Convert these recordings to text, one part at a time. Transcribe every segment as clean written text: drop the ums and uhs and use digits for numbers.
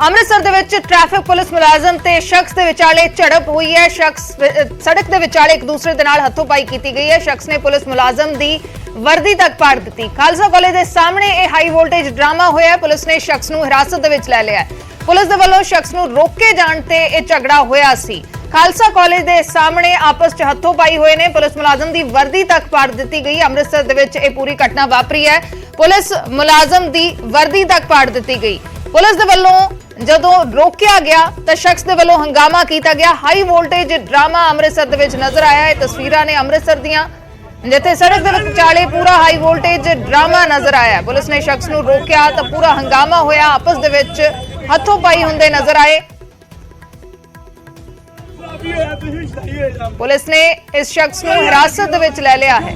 ਅੰਮ੍ਰਿਤਸਰ ਦੇ ਵਿੱਚ traffic police ਮੁਲਾਜ਼ਮ ਤੇ ਸ਼ਖਸ ਦੇ ਵਿਚਾਲੇ ਝੜਪ ਹੋਈ ਹੈ। ਸ਼ਖਸ ਸੜਕ ਦੇ ਵਿਚਾਲੇ ਇੱਕ ਦੂਸਰੇ ਦੇ ਨਾਲ ਹੱਥੋਂ-ਪਾਈ ਕੀਤੀ ਗਈ ਹੈ। ਸ਼ਖਸ ਨੇ ਪੁਲਿਸ ਮੁਲਾਜ਼ਮ ਦੀ ਵਰਦੀ ਤੱਕ ਪਾੜ ਦਿੱਤੀ। ਖਾਲਸਾ ਕਾਲਜ ਦੇ ਸਾਹਮਣੇ ਇਹ ਹਾਈ ਵੋਲਟੇਜ ਡਰਾਮਾ ਹੋਇਆ। ਪੁਲਿਸ ਨੇ ਸ਼ਖਸ ਨੂੰ ਹਿਰਾਸਤ ਦੇ ਵਿੱਚ ਲੈ ਲਿਆ। ਪੁਲਿਸ ਦੇ ਵੱਲੋਂ ਸ਼ਖਸ ਨੂੰ ਰੋਕੇ ਜਾਣ ਤੇ ਇਹ ਝਗੜਾ ਹੋਇਆ ਸੀ। ਖਾਲਸਾ ਕਾਲਜ ਦੇ ਸਾਹਮਣੇ ਆਪਸ 'ਚ ਹੱਥੋਂ-ਪਾਈ ਹੋਏ ਨੇ। ਪੁਲਿਸ ਮੁਲਾਜ਼ਮ ਦੀ ਵਰਦੀ ਤੱਕ ਪਾੜ ਦਿੱਤੀ ਗਈ। ਅੰਮ੍ਰਿਤਸਰ ਦੇ ਵਿੱਚ ਇਹ ਪੂਰੀ ਘਟਨਾ ਵਾਪਰੀ ਹੈ। ਪੁਲਿਸ ਮੁਲਾਜ਼ਮ ਦੀ ਵਰਦੀ ਤੱਕ ਪਾੜ ਦਿੱਤੀ ਗਈ। ਪੁਲਿਸ ਦੇ ਵੱਲੋਂ ਜਦੋਂ ਰੋਕਿਆ ਗਿਆ ਤਾਂ ਸ਼ਖਸ ਦੇ ਵੱਲੋਂ ਹੰਗਾਮਾ ਕੀਤਾ ਗਿਆ। ਹਾਈ ਵੋਲਟੇਜ ਡਰਾਮਾ ਅੰਮ੍ਰਿਤਸਰ ਦੇ ਵਿੱਚ ਨਜ਼ਰ ਆਇਆ। ਇਹ ਤਸਵੀਰਾਂ ਨੇ ਅੰਮ੍ਰਿਤਸਰ ਦੀਆਂ, ਜਿੱਥੇ ਸੜਕ ਦੇ ਵਿਚਾਲੇ ਪੂਰਾ ਹਾਈ ਵੋਲਟੇਜ ਡਰਾਮਾ ਨਜ਼ਰ ਆਇਆ। ਪੁਲਿਸ ਨੇ ਸ਼ਖਸ ਨੂੰ ਰੋਕਿਆ ਤਾਂ ਪੂਰਾ ਹੰਗਾਮਾ ਹੋਇਆ। ਆਪਸ ਦੇ ਵਿੱਚ ਹੱਥੋਂ ਪਾਈ ਹੁੰਦੇ ਨਜ਼ਰ ਆਏ। ਪੁਲਿਸ ਨੇ ਇਸ ਸ਼ਖਸ ਨੂੰ ਹਿਰਾਸਤ ਦੇ ਵਿੱਚ ਲੈ ਲਿਆ ਹੈ।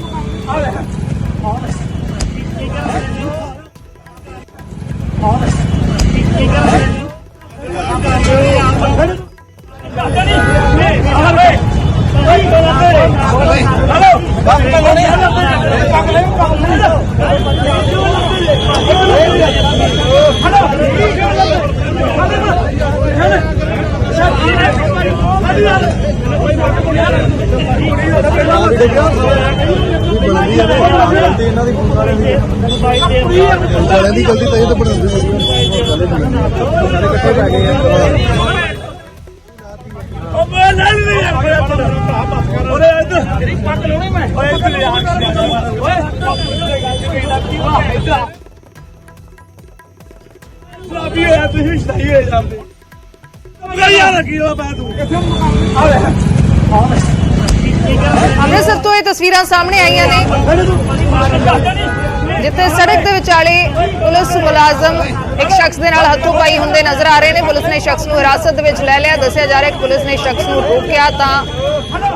ਅੰਮ੍ਰਿਤਸਰ ਤੋਂ ਇਹ ਤਸਵੀਰਾਂ ਸਾਹਮਣੇ ਆਈਆਂ ਨੇ, ਜਿੱਥੇ ਸੜਕ ਦੇ ਵਿਚਾਲੇ ਪੁਲਿਸ ਮੁਲਾਜ਼ਮ ਇੱਕ ਸ਼ਖਸ ਦੇ ਨਾਲ ਹੱਥੋਂ ਪਾਈ ਹੁੰਦੇ ਨਜ਼ਰ ਆ ਰਹੇ ਨੇ। ਪੁਲਿਸ ਨੇ ਸ਼ਖਸ ਨੂੰ ਹਿਰਾਸਤ ਦੇ ਵਿੱਚ ਲੈ ਲਿਆ। ਦੱਸਿਆ ਜਾ ਰਿਹਾ ਕਿ ਪੁਲਿਸ ਨੇ ਸ਼ਖਸ ਨੂੰ ਰੋਕਿਆ ਤਾਂ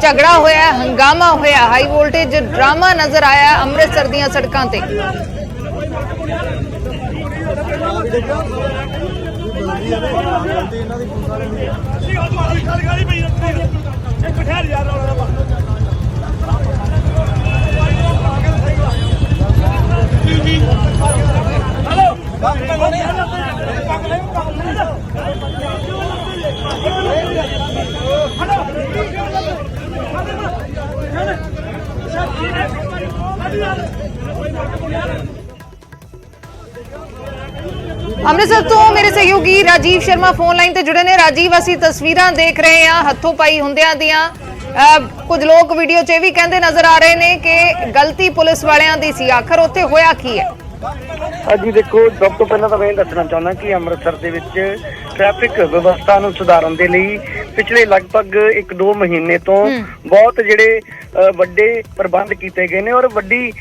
ਝਗੜਾ ਹੋਇਆ, ਹੰਗਾਮਾ ਹੋਇਆ। ਹਾਈ ਵੋਲਟੇਜ ਡਰਾਮਾ ਨਜ਼ਰ ਆਇਆ ਅੰਮ੍ਰਿਤਸਰ ਦੀਆਂ ਸੜਕਾਂ ਤੇ। ਅੰਮ੍ਰਿਤਸਰ ਤੋਂ ਮੇਰੇ ਸਹਿਯੋਗੀ ਰਾਜੀਵ ਸ਼ਰਮਾ ਫੋਨ ਲਾਈਨ ਤੇ ਜੁੜੇ ਨੇ। ਰਾਜੀਵ, ਅਸੀਂ ਤਸਵੀਰਾਂ ਦੇਖ ਰਹੇ ਹਾਂ ਹੱਥੋਂ ਪਾਈ ਹੁੰਦਿਆਂ ਦੀਆਂ। ਕੁਝ ਲੋਕ ਵੀਡੀਓ 'ਚ ਇਹ ਵੀ ਕਹਿੰਦੇ ਨਜ਼ਰ ਆ ਰਹੇ ਨੇ ਕਿ ਗਲਤੀ ਪੁਲਿਸ ਵਾਲਿਆਂ ਦੀ ਸੀ। ਆਖਰ ਉੱਥੇ ਹੋਇਆ ਕੀ ਹੈ? ਜੀ ਦੇਖੋ, ਸਭ ਤੋਂ ਪਹਿਲਾਂ ਤਾਂ ਮੈਂ ਇਹ ਦੱਸਣਾ ਚਾਹੁੰਦਾ ਕਿ ਅੰਮ੍ਰਿਤਸਰ ਦੇ ਵਿੱਚ ਟ੍ਰੈਫਿਕ ਵਿਵਸਥਾ ਨੂੰ ਸੁਧਾਰਨ ਦੇ ਲਈ ਪਿਛਲੇ ਲਗਭਗ 1-2 ਮਹੀਨੇ ਤੋਂ ਬਹੁਤ ਜਿਹੜੇ ਵੱਡੇ ਪ੍ਰਬੰਧ ਕੀਤੇ ਗਏ ਨੇ ਔਰ ਵੱਡੀ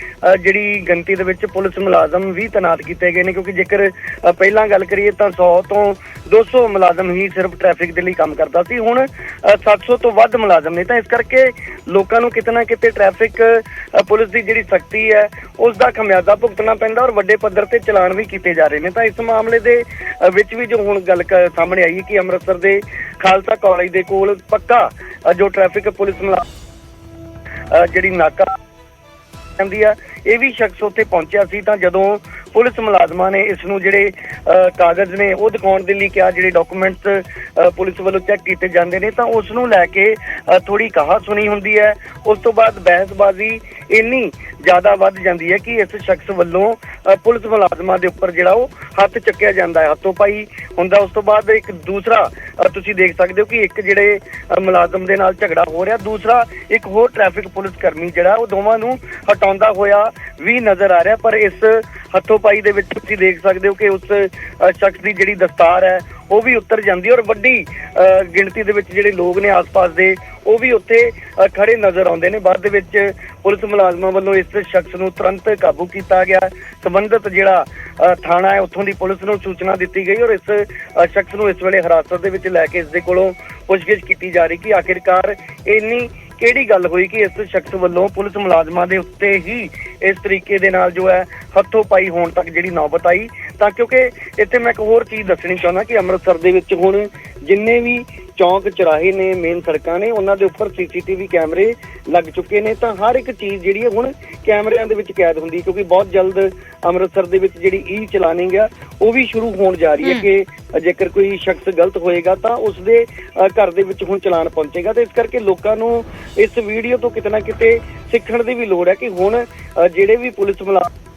ਜਿਹੜੀ ਗਿਣਤੀ ਦੇ ਵਿੱਚ ਪੁਲਿਸ ਮੁਲਾਜ਼ਮ ਵੀ ਤੈਨਾਤ ਕੀਤੇ ਗਏ ਨੇ। ਕਿਉਂਕਿ ਜੇਕਰ ਪਹਿਲਾਂ ਗੱਲ ਕਰੀਏ ਤਾਂ 100 ਤੋਂ 200 ਮੁਲਾਜ਼ਮ ਹੀ ਸਿਰਫ ਟ੍ਰੈਫਿਕ ਦੇ ਲਈ ਕੰਮ ਕਰਦਾ ਸੀ। ਹੁਣ 700 ਤੋਂ ਵੱਧ ਮੁਲਾਜ਼ਮ ਨੇ। ਤਾਂ ਇਸ ਕਰਕੇ ਲੋਕਾਂ ਨੂੰ ਕਿਤੇ ਨਾ ਕਿਤੇ ਟ੍ਰੈਫਿਕ ਪੁਲਿਸ ਦੀ ਜਿਹੜੀ ਸਖਤੀ ਹੈ ਉਸ ਦਾ ਖਮਿਆਜ਼ਾ ਭੁਗਤਣਾ ਪੈਂਦਾ ਔਰ ਵੱਡੇ ਪੱਧਰ ਤੇ ਚਲਾਨ ਵੀ ਕੀਤੇ ਜਾ ਰਹੇ ਨੇ। ਤਾਂ ਇਸ ਮਾਮਲੇ ਦੇ ਵਿੱਚ ਵੀ ਜੋ ਹੁਣ ਗੱਲ ਸਾਹਮਣੇ ਆਈ ਕਿ ਅੰਮ੍ਰਿਤਸਰ ਦੇ ਖਾਲਸਾ ਕਾਲਜ ਦੇ ਕੋਲ ਪੱਕਾ ਜੋ ਟ੍ਰੈਫਿਕ ਪੁਲਿਸ ਜਿਹੜੀ ਨਾਕਾ ਜਾਂਦੀ ਆ, ਇਹ ਵੀ ਸ਼ਖਸ ਉੱਥੇ ਪਹੁੰਚਿਆ ਸੀ। ਤਾਂ ਜਦੋਂ ਪੁਲਿਸ ਮੁਲਾਜ਼ਮਾਂ ਨੇ ਇਸ ਨੂੰ ਜਿਹੜੇ ਕਾਗਜ਼ ਨੇ ਉਹ ਦਿਖਾਉਣ ਦੇ ਲਈ ਕਿਹਾ, ਜਿਹੜੇ ਡਾਕੂਮੈਂਟਸ ਪੁਲਿਸ ਵੱਲੋਂ ਚੈੱਕ ਕੀਤੇ ਜਾਂਦੇ ਨੇ, ਤਾਂ ਉਸ ਨੂੰ ਲੈ ਕੇ ਥੋੜੀ ਕਹਾ ਸੁਣੀ ਹੁੰਦੀ ਹੈ। ਉਸ ਤੋਂ ਬਾਅਦ ਬਹਿਸਬਾਜ਼ੀ ਇੰਨੀ ਜ਼ਿਆਦਾ ਵੱਧ ਜਾਂਦੀ ਹੈ ਕਿ ਇਸ ਸ਼ਖਸ ਵੱਲੋਂ ਪੁਲਿਸ ਮੁਲਾਜ਼ਮਾਂ ਦੇ ਉੱਪਰ ਜਿਹੜਾ ਉਹ ਹੱਥ ਚੱਕਿਆ ਜਾਂਦਾ ਹੈ, ਹੱਥੋਂ ਪਾਈ ਹੁੰਦਾ। ਉਸ ਤੋਂ ਬਾਅਦ ਇੱਕ ਦੂਸਰਾ ਤੁਸੀਂ ਦੇਖ ਸਕਦੇ ਹੋ ਕਿ ਇੱਕ ਜਿਹੜੇ ਮੁਲਾਜ਼ਮ ਦੇ ਨਾਲ ਝਗੜਾ ਹੋ ਰਿਹਾ, ਦੂਸਰਾ ਇੱਕ ਹੋਰ ਟ੍ਰੈਫਿਕ ਪੁਲਿਸ ਕਰਮੀ ਜਿਹੜਾ ਉਹ ਦੋਵਾਂ ਨੂੰ ਹਟਾਉਂਦਾ ਹੋਇਆ ਵੀ ਨਜ਼ਰ ਆ ਰਿਹਾ। ਪਰ ਇਸ ਹੱਥੋਂ ਪਾਈ ਦੇ ਵਿੱਚ ਤੁਸੀਂ ਦੇਖ ਸਕਦੇ ਹੋ ਕਿ ਉਸ ਸ਼ਖਸ ਦੀ ਜਿਹੜੀ ਦਸਤਾਰ ਹੈ ਉਹ ਵੀ ਉਤਰ ਜਾਂਦੀ ਹੈ ਔਰ ਵੱਡੀ ਗਿਣਤੀ ਦੇ ਵਿੱਚ ਜਿਹੜੇ ਲੋਕ ਨੇ ਆਸ-ਪਾਸ ਦੇ ਉਹ ਵੀ ਉੱਥੇ ਖੜੇ ਨਜ਼ਰ ਆਉਂਦੇ ਨੇ। ਬਾਅਦ ਦੇ ਵਿੱਚ ਪੁਲਿਸ ਮੁਲਾਜ਼ਮਾਂ ਵੱਲੋਂ ਇਸ ਸ਼ਖਸ ਨੂੰ ਤੁਰੰਤ ਕਾਬੂ ਕੀਤਾ ਗਿਆ। ਸੰਬੰਧਿਤ ਜਿਹੜਾ ਥਾਣਾ ਹੈ ਉੱਥੋਂ ਦੀ ਪੁਲਿਸ ਨੂੰ ਸੂਚਨਾ ਦਿੱਤੀ ਗਈ ਔਰ ਇਸ ਸ਼ਖਸ ਨੂੰ ਇਸ ਵੇਲੇ ਹਿਰਾਸਤ ਦੇ ਵਿੱਚ ਲੈ ਕੇ ਇਸ ਦੇ ਕੋਲੋਂ ਪੁੱਛਗਿੱਛ ਕੀਤੀ ਜਾ ਰਹੀ ਕਿ ਆਖਿਰਕਾਰ ਇੰਨੀ ਕਿਹੜੀ ਗੱਲ ਹੋਈ ਕਿ ਇਸ ਸ਼ਖਸ ਵੱਲੋਂ ਪੁਲਿਸ ਮੁਲਾਜ਼ਮਾਂ ਦੇ ਉੱਤੇ ਹੀ ਇਸ ਤਰੀਕੇ ਦੇ ਨਾਲ ਜੋ ਹੈ ਹੱਥੋਂ ਪਾਈ ਹੋਣ ਤੱਕ ਜਿਹੜੀ ਨੌਬਤ ਆਈ। ਤਾਂ ਕਿਉਂਕਿ ਇੱਥੇ ਮੈਂ ਇੱਕ ਹੋਰ ਚੀਜ਼ ਦੱਸਣੀ ਚਾਹੁੰਦਾ ਕਿ ਅੰਮ੍ਰਿਤਸਰ ਦੇ ਵਿੱਚ ਹੁਣ ਜਿੰਨੇ ਵੀ ਚੌਂਕ ਚੁਰਾਹੇ ਨੇ, ਮੇਨ ਸੜਕਾਂ ਨੇ, ਉਹਨਾਂ ਦੇ ਉੱਪਰ CCTV ਕੈਮਰੇ ਲੱਗ ਚੁੱਕੇ ਨੇ। ਤਾਂ ਹਰ ਇੱਕ ਚੀਜ਼ ਜਿਹੜੀ ਹੈ ਹੁਣ ਕੈਮਰਿਆਂ ਦੇ ਵਿੱਚ ਕੈਦ ਹੁੰਦੀ, ਕਿਉਂਕਿ ਬਹੁਤ ਜਲਦ ਅੰਮ੍ਰਿਤਸਰ ਦੇ ਵਿੱਚ ਜਿਹੜੀ ਚਲਾਨਿੰਗ ਆ ਉਹ ਵੀ ਸ਼ੁਰੂ ਹੋਣ ਜਾ ਰਹੀ ਹੈ ਕਿ ਜੇਕਰ ਕੋਈ ਸ਼ਖਸ ਗਲਤ ਹੋਏਗਾ ਤਾਂ ਉਸਦੇ ਘਰ ਦੇ ਵਿੱਚ ਹੁਣ ਚਲਾਨ ਪਹੁੰਚੇਗਾ। ਤੇ ਇਸ ਕਰਕੇ ਲੋਕਾਂ ਨੂੰ ਇਸ ਵੀਡੀਓ ਤੋਂ ਕਿਤੇ ਨਾ ਕਿਤੇ ਸਿੱਖਣ ਦੀ ਵੀ ਲੋੜ ਹੈ ਕਿ ਹੁਣ ਜਿਹੜੇ ਵੀ ਪੁਲਿਸ ਮੁਲਾਜ਼ਮ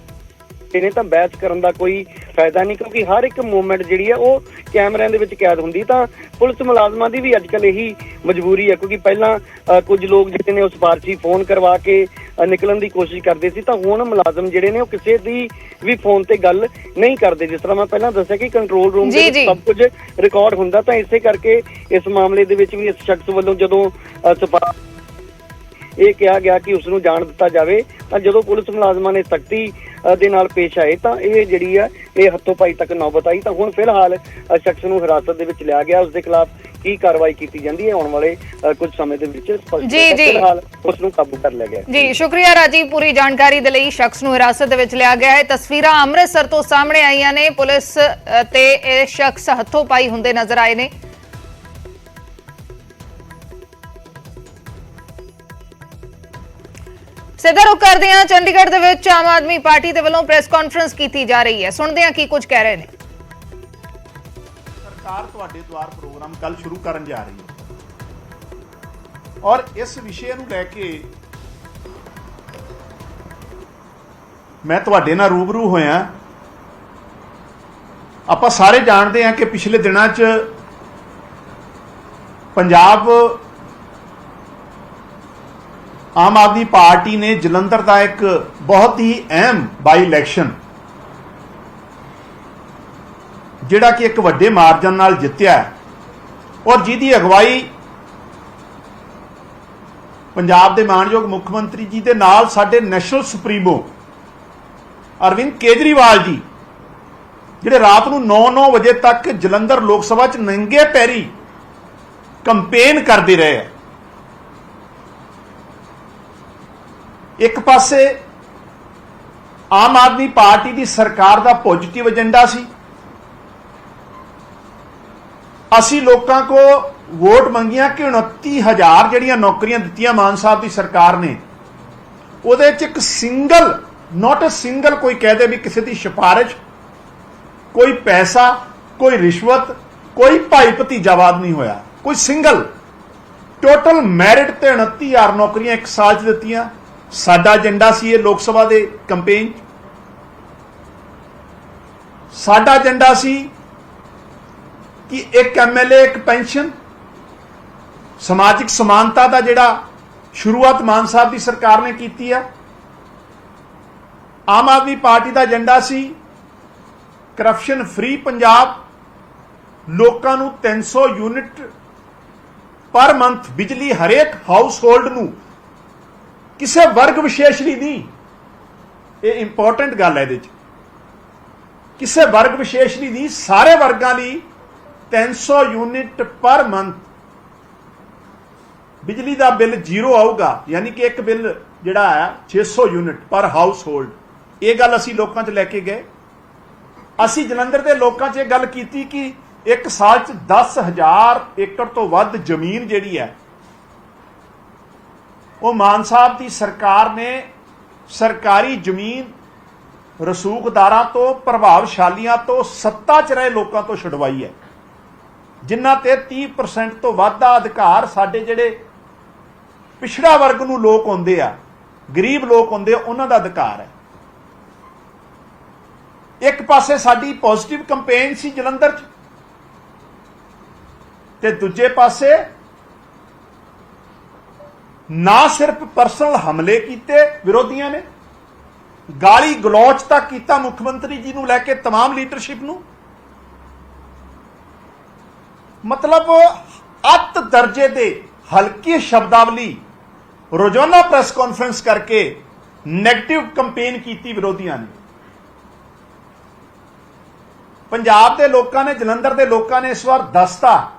ਨੇ ਤਾਂ ਬਹਿਸ ਕਰਨ ਦਾ ਕੋਈ ਫਾਇਦਾ ਨਹੀਂ, ਕਿਉਂਕਿ ਹਰ ਇੱਕ ਮੂਵਮੈਂਟ ਜਿਹੜੀ ਹੈ ਉਹ ਕੈਮਰਿਆਂ ਦੇ ਵਿੱਚ ਕੈਦ ਹੁੰਦੀ। ਤਾਂ ਪੁਲਿਸ ਮੁਲਾਜ਼ਮਾਂ ਦੀ ਵੀ ਅੱਜ ਕੱਲ੍ਹ ਇਹੀ ਮਜਬੂਰੀ ਹੈ, ਕਿਉਂਕਿ ਪਹਿਲਾਂ ਕੁਝ ਲੋਕ ਜਿਹੜੇ ਨੇ ਉਹ ਸਿਫਾਰਸ਼ੀ ਫੋਨ ਕਰਵਾ ਕੇ ਨਿਕਲਣ ਦੀ ਕੋਸ਼ਿਸ਼ ਕਰਦੇ ਸੀ, ਤਾਂ ਹੁਣ ਮੁਲਾਜ਼ਮ ਜਿਹੜੇ ਨੇ ਉਹ ਕਿਸੇ ਦੀ ਵੀ ਫੋਨ ਤੇ ਗੱਲ ਨਹੀਂ ਕਰਦੇ। ਜਿਸ ਤਰ੍ਹਾਂ ਮੈਂ ਪਹਿਲਾਂ ਦੱਸਿਆ ਕਿ ਕੰਟਰੋਲ ਰੂਮ ਦੇ ਵਿੱਚ ਸਭ ਕੁਝ ਰਿਕਾਰਡ ਹੁੰਦਾ, ਤਾਂ ਇਸੇ ਕਰਕੇ ਇਸ ਮਾਮਲੇ ਦੇ ਵਿੱਚ ਵੀ ਇਸ ਸ਼ਖਸ ਵੱਲੋਂ ਜਦੋਂ ਇਹ ਕਿਹਾ ਗਿਆ ਕਿ ਉਸ ਨੂੰ ਜਾਣ ਦਿੱਤਾ ਜਾਵੇ, ਤਾਂ ਜਦੋਂ ਪੁਲਿਸ ਮੁਲਾਜ਼ਮਾਂ ਨੇ ਸਖਤੀ ਦੇ ਨਾਲ ਪੇਸ਼ ਆਏ ਤਾਂ ਇਹ ਜਿਹੜੀ ਆ ਇਹ ਹੱਥੋਂ ਪਾਈ ਤੱਕ ਨੌਬਤ ਆਈ। ਤਾਂ ਹੁਣ ਫਿਲਹਾਲ ਸ਼ਖਸ ਨੂੰ ਹਿਰਾਸਤ ਦੇ ਵਿੱਚ ਲਿਆ ਗਿਆ। ਉਸ ਦੇ ਖਿਲਾਫ ਕੀ ਕਾਰਵਾਈ ਕੀਤੀ ਜਾਂਦੀ ਹੈ ਆਉਣ ਵਾਲੇ ਕੁਝ ਸਮੇਂ ਦੇ ਵਿੱਚ ਫਿਲਹਾਲ ਉਸ ਨੂੰ ਕਾਬੂ ਕਰ ਲਿਆ ਗਿਆ। ਜੀ ਸ਼ੁਕਰੀਆ ਰਾਜੀਵ, ਪੂਰੀ ਜਾਣਕਾਰੀ ਦੇ ਲਈ। ਸ਼ਖਸ ਨੂੰ ਹਿਰਾਸਤ ਦੇ ਵਿੱਚ ਲਿਆ ਗਿਆ ਹੈ। ਤਸਵੀਰਾਂ ਅੰਮ੍ਰਿਤਸਰ ਤੋਂ ਸਾਹਮਣੇ ਆਈਆਂ ਨੇ। ਪੁਲਿਸ ਤੇ ਇਹ ਸ਼ਖਸ ਹੱਥੋਂ ਪਾਈ ਹੁੰਦੇ ਨਜ਼ਰ ਆਏ ਨੇ। ਸਿੱਧਾ ਰੁਖ ਕਰਦੇ ਹਾਂ ਚੰਡੀਗੜ੍ਹ ਦੇ ਵਿੱਚ ਆਮ ਆਦਮੀ ਪਾਰਟੀ ਦੇ ਵੱਲੋਂ ਪ੍ਰੈਸ ਕਾਨਫਰੰਸ ਕੀਤੀ ਜਾ ਰਹੀ ਹੈ। ਸੁਣਦੇ ਹਾਂ ਕੀ ਕੁਝ ਕਹਿ ਰਹੇ ਨੇ। ਸਰਕਾਰ ਤੁਹਾਡੇ ਦੁਆਰ ਪ੍ਰੋਗਰਾਮ ਕੱਲ ਸ਼ੁਰੂ ਕਰਨ ਜਾ ਰਹੀ ਹੈ ਔਰ ਇਸ ਵਿਸ਼ੇ ਨੂੰ ਲੈ ਕੇ ਮੈਂ ਤੁਹਾਡੇ ਨਾਲ ਰੂਬਰੂ ਹੋਇਆ। ਆਪਾਂ ਸਾਰੇ ਜਾਣਦੇ ਹਾਂ ਕਿ ਪਿਛਲੇ ਦਿਨਾਂ 'ਚ ਪੰਜਾਬ ਆਮ ਆਦਮੀ ਪਾਰਟੀ ਨੇ ਜਲੰਧਰ ਦਾ ਇੱਕ ਬਹੁਤ ਹੀ ਅਹਿਮ ਬਾਈ ਇਲੈਕਸ਼ਨ ਜਿਹੜਾ ਕਿ ਇੱਕ ਵੱਡੇ ਮਾਰਜਨ ਨਾਲ ਜਿੱਤਿਆ ਔਰ ਜਿਹਦੀ ਅਗਵਾਈ ਪੰਜਾਬ ਦੇ ਮਾਨਯੋਗ ਮੁੱਖ ਮੰਤਰੀ ਜੀ ਦੇ ਨਾਲ ਸਾਡੇ ਨੈਸ਼ਨਲ ਸੁਪਰੀਮੋ ਅਰਵਿੰਦ ਕੇਜਰੀਵਾਲ ਜੀ ਜਿਹੜੇ ਰਾਤ ਨੂੰ 9-9 ਵਜੇ ਤੱਕ ਜਲੰਧਰ ਲੋਕ ਸਭਾ 'ਚ ਨੰਗੇ ਪੈਰੀ ਕੰਪੇਨ ਕਰਦੇ ਰਹੇ ਆ। ਇੱਕ ਪਾਸੇ ਆਮ ਆਦਮੀ ਪਾਰਟੀ ਦੀ ਸਰਕਾਰ ਦਾ ਪੋਜ਼ਿਟਿਵ ਏਜੰਡਾ ਸੀ। ਅਸੀਂ ਲੋਕਾਂ ਕੋ ਵੋਟ ਮੰਗੀਆਂ ਕਿ 29,000 ਜਿਹੜੀਆਂ ਨੌਕਰੀਆਂ ਦਿੱਤੀਆਂ ਮਾਨ ਸਾਹਿਬ ਦੀ ਸਰਕਾਰ ਨੇ, ਉਹਦੇ 'ਚ ਇੱਕ ਸਿੰਗਲ ਨਾਟ ਅ ਸਿੰਗਲ ਕੋਈ ਕਹਦੇ ਵੀ ਕਿਸੇ ਦੀ ਸਿਫਾਰਿਸ਼, ਕੋਈ ਪੈਸਾ, ਕੋਈ ਰਿਸ਼ਵਤ, ਕੋਈ ਭਾਈ ਭਤੀਜਾਵਾਦ ਨਹੀਂ ਹੋਇਆ। ਕੋਈ ਸਿੰਗਲ ਟੋਟਲ ਮੈਰਿਟ ਤੇ 29,000 ਨੌਕਰੀਆਂ ਇੱਕ ਸਾਲ 'ਚ ਦਿੱਤੀਆਂ। ਸਾਡਾ ਏਜੰਡਾ ਸੀ ਇਹ ਲੋਕ ਸਭਾ ਦੇ ਕੰਪੇਨ। ਸਾਡਾ ਏਜੰਡਾ ਸੀ ਕਿ ਇੱਕ MLA ਇੱਕ ਪੈਨਸ਼ਨ, ਸਮਾਜਿਕ ਸਮਾਨਤਾ ਦਾ ਜਿਹੜਾ ਸ਼ੁਰੂਆਤ ਮਾਨ ਸਾਹਿਬ ਦੀ ਸਰਕਾਰ ਨੇ ਕੀਤੀ ਆ। ਆਮ ਆਦਮੀ ਪਾਰਟੀ ਦਾ ਏਜੰਡਾ ਸੀ ਕਰਪਸ਼ਨ ਫ੍ਰੀ ਪੰਜਾਬ, ਲੋਕਾਂ ਨੂੰ 300 ਯੂਨਿਟ ਪਰ ਮੰਥ ਬਿਜਲੀ ਹਰੇਕ ਹਾਊਸ ਹੋਲਡ ਨੂੰ, ਕਿਸੇ ਵਰਗ ਵਿਸ਼ੇਸ਼ ਲਈ ਨਹੀਂ, ਇਹ ਇੰਪੋਰਟੈਂਟ ਗੱਲ ਹੈ ਇਹਦੇ 'ਚ, ਕਿਸੇ ਵਰਗ ਵਿਸ਼ੇਸ਼ ਲਈ ਨਹੀਂ, ਸਾਰੇ ਵਰਗਾਂ ਲਈ 300 ਯੂਨਿਟ ਪਰ ਮੰਥ ਬਿਜਲੀ ਦਾ ਬਿੱਲ ਜ਼ੀਰੋ ਆਊਗਾ। ਯਾਨੀ ਕਿ ਇੱਕ ਬਿੱਲ ਜਿਹੜਾ ਹੈ 600 ਯੂਨਿਟ ਪਰ ਹਾਊਸ ਹੋਲਡ। ਇਹ ਗੱਲ ਅਸੀਂ ਲੋਕਾਂ 'ਚ ਲੈ ਕੇ ਗਏ। ਅਸੀਂ ਜਲੰਧਰ ਦੇ ਲੋਕਾਂ 'ਚ ਇਹ ਗੱਲ ਕੀਤੀ ਕਿ ਇੱਕ ਸਾਲ 'ਚ 10,000 ਏਕੜ ਤੋਂ ਵੱਧ ਜ਼ਮੀਨ ਜਿਹੜੀ ਹੈ ਉਹ ਮਾਨ ਸਾਹਿਬ ਦੀ ਸਰਕਾਰ ਨੇ ਸਰਕਾਰੀ ਜ਼ਮੀਨ ਰਸੂਖਦਾਰਾਂ ਤੋਂ, ਪ੍ਰਭਾਵਸ਼ਾਲੀਆਂ ਤੋਂ, ਸੱਤਾ 'ਚ ਰਹੇ ਲੋਕਾਂ ਤੋਂ ਛੁਡਵਾਈ ਹੈ, ਜਿਨ੍ਹਾਂ ਤੇ 30% ਤੋਂ ਵੱਧ ਦਾ ਅਧਿਕਾਰ ਸਾਡੇ ਜਿਹੜੇ ਪਿਛੜਾ ਵਰਗ ਨੂੰ ਲੋਕ ਹੁੰਦੇ ਆ, ਗਰੀਬ ਲੋਕ ਹੁੰਦੇ ਆ, ਉਹਨਾਂ ਦਾ ਅਧਿਕਾਰ ਹੈ। ਇੱਕ ਪਾਸੇ ਸਾਡੀ ਪੋਜ਼ਿਟਿਵ ਕੰਪੇਨ ਸੀ ਜਲੰਧਰ 'ਚ, ਤੇ ਦੂਜੇ ਪਾਸੇ ਨਾ ਸਿਰਫ ਪਰਸਨਲ ਹਮਲੇ ਕੀਤੇ ਵਿਰੋਧੀਆਂ ਨੇ, ਗਾਲੀ ਗਲੋਚ ਤੱਕ ਕੀਤਾ ਮੁੱਖ ਮੰਤਰੀ ਜੀ ਨੂੰ ਲੈ ਕੇ तमाम ਲੀਡਰਸ਼ਿਪ ਨੂੰ। ਮਤਲਬ ਅੱਤ ਦਰਜੇ ਦੇ ਹਲਕੀ ਸ਼ਬਦਾਵਲੀ ਰੋਜ਼ਾਨਾ ਪ੍ਰੈਸ ਕਾਨਫਰੰਸ ਕਰਕੇ ਨੈਗੇਟਿਵ ਕੰਪੇਨ ਕੀਤੀ ਵਿਰੋਧੀਆਂ ਨੇ। ਪੰਜਾਬ ਦੇ ਲੋਕਾਂ ਨੇ, ਜਲੰਧਰ ਦੇ ਲੋਕਾਂ ਨੇ ਇਸ ਵਾਰ ਦੱਸਤਾ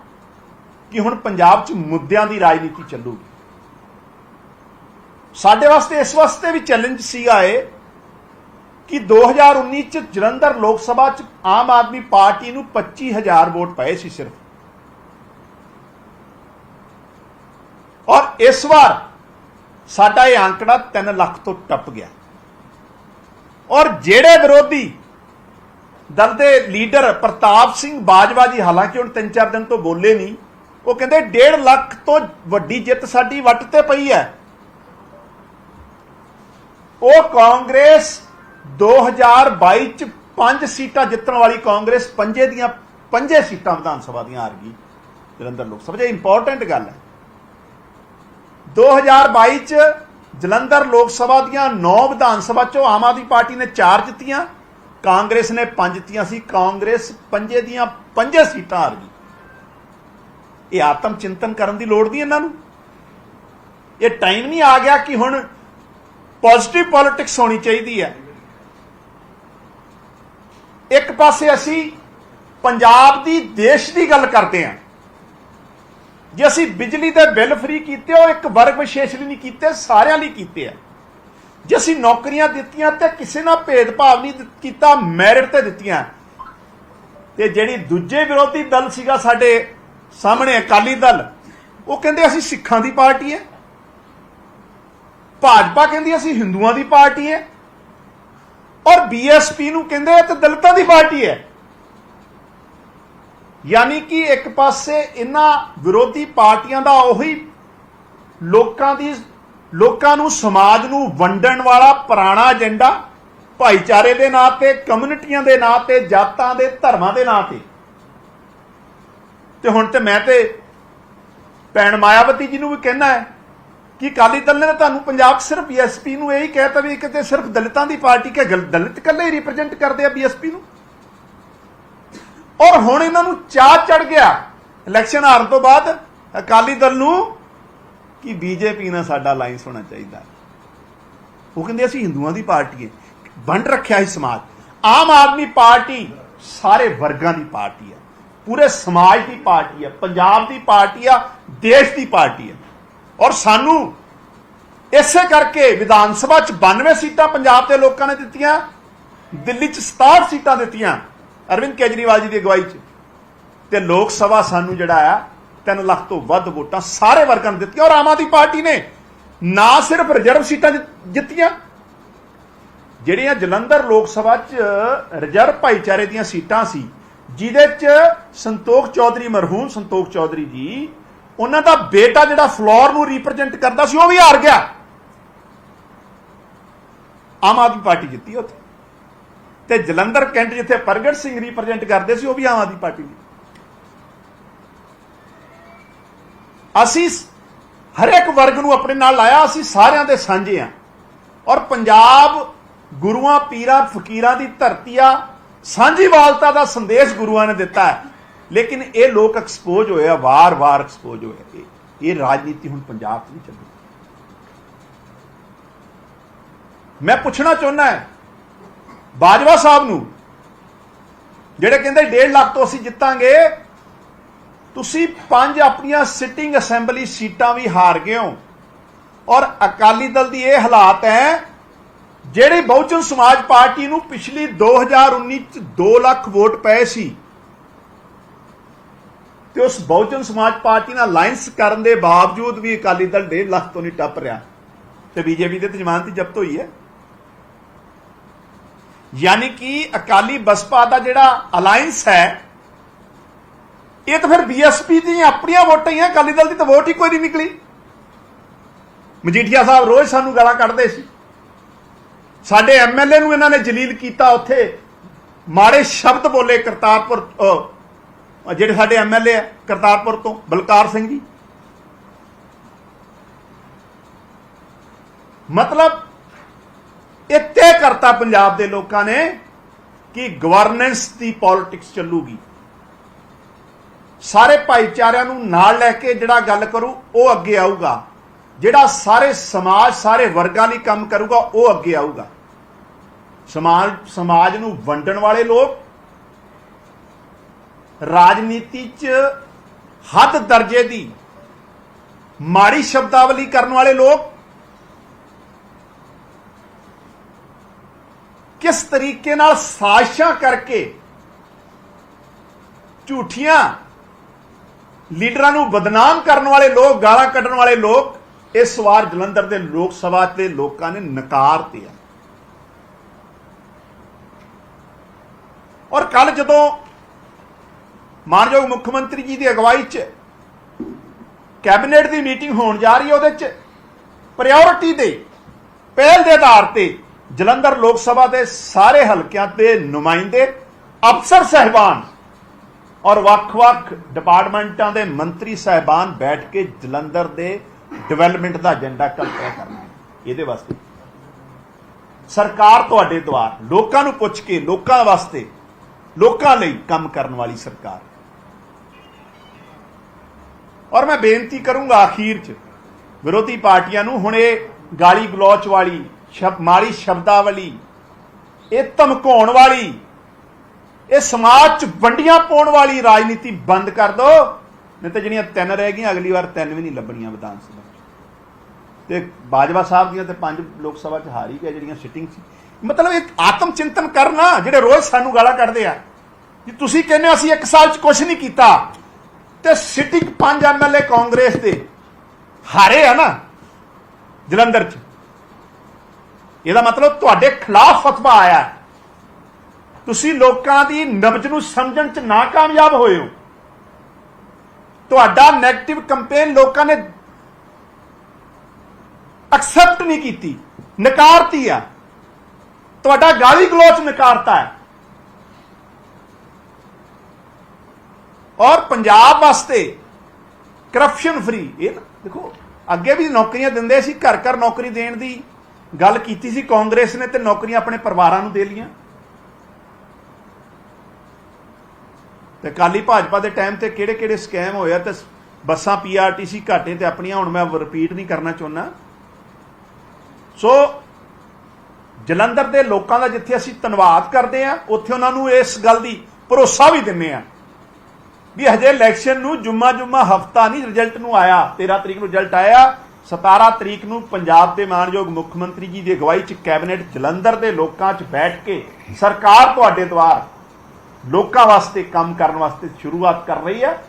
ਕਿ ਹੁਣ ਪੰਜਾਬ 'ਚ ਮੁੱਦਿਆਂ ਦੀ ਰਾਜਨੀਤੀ ਚੱਲੂਗੀ। ਸਾਡੇ ਵਾਸਤੇ ਇਸ ਵਾਸਤੇ ਵੀ ਚੈਲੰਜ ਸੀਗਾ ਇਹ ਕਿ 2019 'ਚ ਜਲੰਧਰ ਲੋਕ ਸਭਾ 'ਚ ਆਮ ਆਦਮੀ ਪਾਰਟੀ ਨੂੰ 25,000 ਵੋਟ ਪਏ ਸੀ ਸਿਰਫ। इस बार साडा ये आंकड़ा 3 लाख तो टप गया। और जेड़े विरोधी दल के लीडर प्रताप सिंह बाजवा जी हालांकि हुण 3-4 दिन तो बोले नहीं, वो कहते 1.5 लाख तो वड्डी जित साडी वट ते पई है। वो कांग्रेस 2022 च 5 सीटां जितण वाली कांग्रेस 5 दियां 5 सीटां विधान सभा दियां हार गई जलंधर लोक सभा। इंपॉर्टेंट गल है 2022 च जलंधर लोक सभा दियां 9 विधान सभा चों आम आदमी पार्टी ने 4 जित्तियां, कांग्रेस ने 5 जित्तियां सी। कांग्रेस 5 दियां 5 सीटां हार गई। ये आत्म चिंतन करन दी लोड़ नहीं इन्हां नूं। ये टाइम नहीं आ गया कि हुण पॉजिटिव पॉलिटिक्स होनी चाहिए है। एक पासे असी पंजाब दी देश की गल करते हैं, जे असी बिजली के बिल फ्री किए वो एक वर्ग विशेष लिए नहीं किए, सारिਆਂ ਲਈ किए है। जे असी नौकरियां दित्तियां ते किसी ना भेदभाव नहीं किया, मैरिट ते दित्तियां। ते जिहड़ी दूजे विरोधी दल सीगा साडे सामने अकाली दल, वो कहंदे असी सिखां दी पार्टी है, भाजपा कहंदी असी हिंदुआं दी पार्टी है, और बीएसपी नूं कहंदे ते दलितां दी पार्टी है। यानी कि एक पासे इन्हां विरोधी पार्टियां दा उही लोकां नूं समाज नूं वंडण वाला पुराना एजेंडा, भाईचारे दे नां ते, कम्युनिटियां दे नां ते, जातां दे धर्मां दे नां ते हुण ते मैं ते भैण मायावती जी नूं भी कहना है कि अकाली दल ने तुहानूं पंजाब सिर्फ बीएसपी नूं यही कहता भी किते सिर्फ दलितां दी पार्टी के दलित कल्ले ही रिप्रजेंट करदे आ बीएसपी नूं। और हुण इन्हां नूं चाह चढ़ गया इलैक्शन हारन तो बाद अकाली दल नूं कि बीजेपी नाल साडा अलायंस होना चाहिए। वो कहंदे असीं हिंदुआं दी पार्टी है, वंड रखिया ही समाज। आम आदमी पार्टी सारे वर्गां दी पार्टी है, पूरे समाज की पार्टी है, पंजाब की पार्टी है, देश की पार्टी है। और सानू इसे करके विधान सभा 92 सीटां पंजाब के लोगों ने दित्तियां, दिल्ली 67 सीटां दित्तियां अरविंद केजरीवाल जी की अगवाई ते लोक सभा सानू जिहड़ा आ 3 लाख तो वध वोटां सारे वर्गां ने दित्तियां। और आम आदमी पार्टी ने ना सिर्फ रिजर्व सीटां जित्तियां, जिहड़ियां जलंधर लोक सभा च रिजर्व भाईचारे दीयां सीटां सी, जिहदे च संतोख चौधरी, मरहूम संतोख चौधरी जी, उन्हां दा बेटा जिहड़ा फ्लोर नूं रिप्रजेंट करदा सी, वो भी हार गया। आम आदमी पार्टी जित्ती उत्थे, ते जलंधर कैंट जिथे प्रगट सिंह रिप्रजेंट करते सी, वो भी आम आदमी पार्टी ने। असी हर एक वर्ग नूं अपने नाल लाया, असी सारिਆਂ दे सांझे हां। और पंजाब गुरुआं पीरां फकीरां दी धरती आ, सांझीवालता दा संदेश गुरुआं ने दिता है। लेकिन ये लोग एक्सपोज होए, वार वार एक्सपोज होए। ये राजनीति हुण पंजाब च नहीं चलदी। मैं पूछना चाहुंदा है बाजवा साहब नूं, जिहड़े कहंदे 1.5 लाख तो असीं जित्तांगे, तुसीं 5 अपनियां सिटिंग असैंबली सीटां भी हार गए हो। और अकाली दल दी ये हालात है, जिहड़ी बहुजन समाज पार्टी नूं पिछली 2019 च 2 लाख वोट पए सी, ते उस बहुजन समाज पार्टी नाल अलायंस करन दे बावजूद भी अकाली दल 1.5 लाख तो नहीं टप रहा, ते बीजेपी दे जमानत जब्त हुई है। यानी कि अकाली बसपा का जिहड़ा अलायंस है, ये तो फिर बीएसपी दी अपनियां वोटां ही, अकाली दल की तो वोट ही कोई नहीं निकली। मजीठिया साहब रोज सानू गालां कढ़दे सी, साडे एमएलए नूं इन्हां ने जलील कीता, उत्थे माड़े शब्द बोले करतारपुर, जिहड़े साडे एमएलए करतारपुर तो बलकार सिंह जी। मतलब ये तय करता पंजाब के लोगों ने कि गवर्नेंस की पॉलिटिक्स चलूगी, सारे भाईचारिਆਂ ਨੂੰ ਨਾਲ ਲੈ के जिहड़ा गल करू वो अगे आऊगा, जिहड़ा सारे समाज सारे वर्गां ਲਈ काम करूगा वो अगे आऊगा। समाज ਨੂੰ ਵੰਡਣ वाले लोग, राजनीति च हद दर्जे की माड़ी शब्दावली करने वाले लोग, किस तरीके नाल साजिशां करके झूठियां लीडरां नूं बदनाम करने वाले लोग, गालां कड्ढण वाले लोग इस वार जलंधर के लोक सभा के लोगों ने नकार दिया। और कल जदों मानयोग मुख्यमंत्री जी की अगवाई च कैबिनेट की मीटिंग होने जा रही है, उहदे प्रायोरिटी दे पहल के आधार पर जलंधर लोक सभा के सारे हलकों के नुमाइंदे, अफसर साहिबान और वख-वख डिपार्टमेंटों के मंत्री साहिबान बैठ के जलंधर के डिवेलपमेंट का एजेंडा कल तय करना है। ये वास्ते सरकार तुहाडे द्वार लोकां नूं पुछ के लोकां वास्ते लोकां लई काम करने वाली सरकार। और मैं बेनती करूंगा आखिर च विरोधी पार्टियां नूं, हुण ये गाली गलौच वाली माड़ी शब्दावली, ये धमकाउण वाली, ये समाज च वंडियां पाउण वाली राजनीति बंद कर दो, नहीं तो जिहड़ियां 3 रह गई अगली बार 3 भी नहीं लभणियां विधान सभा ते बाजवा साहब दियां ते 5 लोक सभा च हार ही गए जिहड़ियां सिटिंग सी। मतलब एक आत्म चिंतन करना, जिहड़े रोज सानू गालां कढदे आ कि तुसीं कहने असीं 1 साल च कुछ नहीं कीता ते सिटिंग 5 MLA कांग्रेस दे हारे है ना जलंधर च, ਇਹਦਾ मतलब ਤੁਹਾਡੇ खिलाफ फतवा आया, ਤੁਸੀਂ ਲੋਕਾਂ ਦੀ ਨਬਜ ਨੂੰ ਸਮਝਣ ਚ ਨਾਕਾਮਯਾਬ ਹੋਏ ਹੋ। ਤੁਹਾਡਾ ਨੈਗੇਟਿਵ ਕੰਪੇਨ ਲੋਕਾਂ ਨੇ ਐਕਸੈਪਟ ਨਹੀਂ ਕੀਤੀ, ਨਕਾਰਤੀ ਆ, ਤੁਹਾਡਾ ਗਾਲੀ ਗਲੋਚ ਨਕਾਰਤਾ ਹੈ। और पंजाब वास्ते करप्शन फ्री, ये देखो अगे भी नौकरियां दिंदे सी, घर घर नौकरी देने की गल कीती सी कांग्रेस ने, ते नौकरियां अपने परिवारां नूं दे लियां। ते अकाली भाजपा के टाइम ते किहड़े किहड़े स्कैम होया, ते बसां PRTC घाटे ते अपनियां, हुण मैं रिपीट नहीं करना चाहुंदा। सो जलंधर के लोगों का जिथे असीं धन्नवाद करते हैं, उत्थे उन्हां नूं इस गल दी भरोसा भी दिंदे आ भी हजे इलैक्शन नूं जुम्मा जुम्मा हफ्ता नहीं रिजल्ट नूं आया। 13 तरीक नूं रिजल्ट आया, 17 तरीक नूं पंजाब के मानयोग मुख्यमंत्री जी की अगवाई च कैबिनेट जलंधर के लोगों च बैठ के सरकार तुहाडे द्वार लोकां वास्ते काम करने वास्ते शुरुआत कर रही है।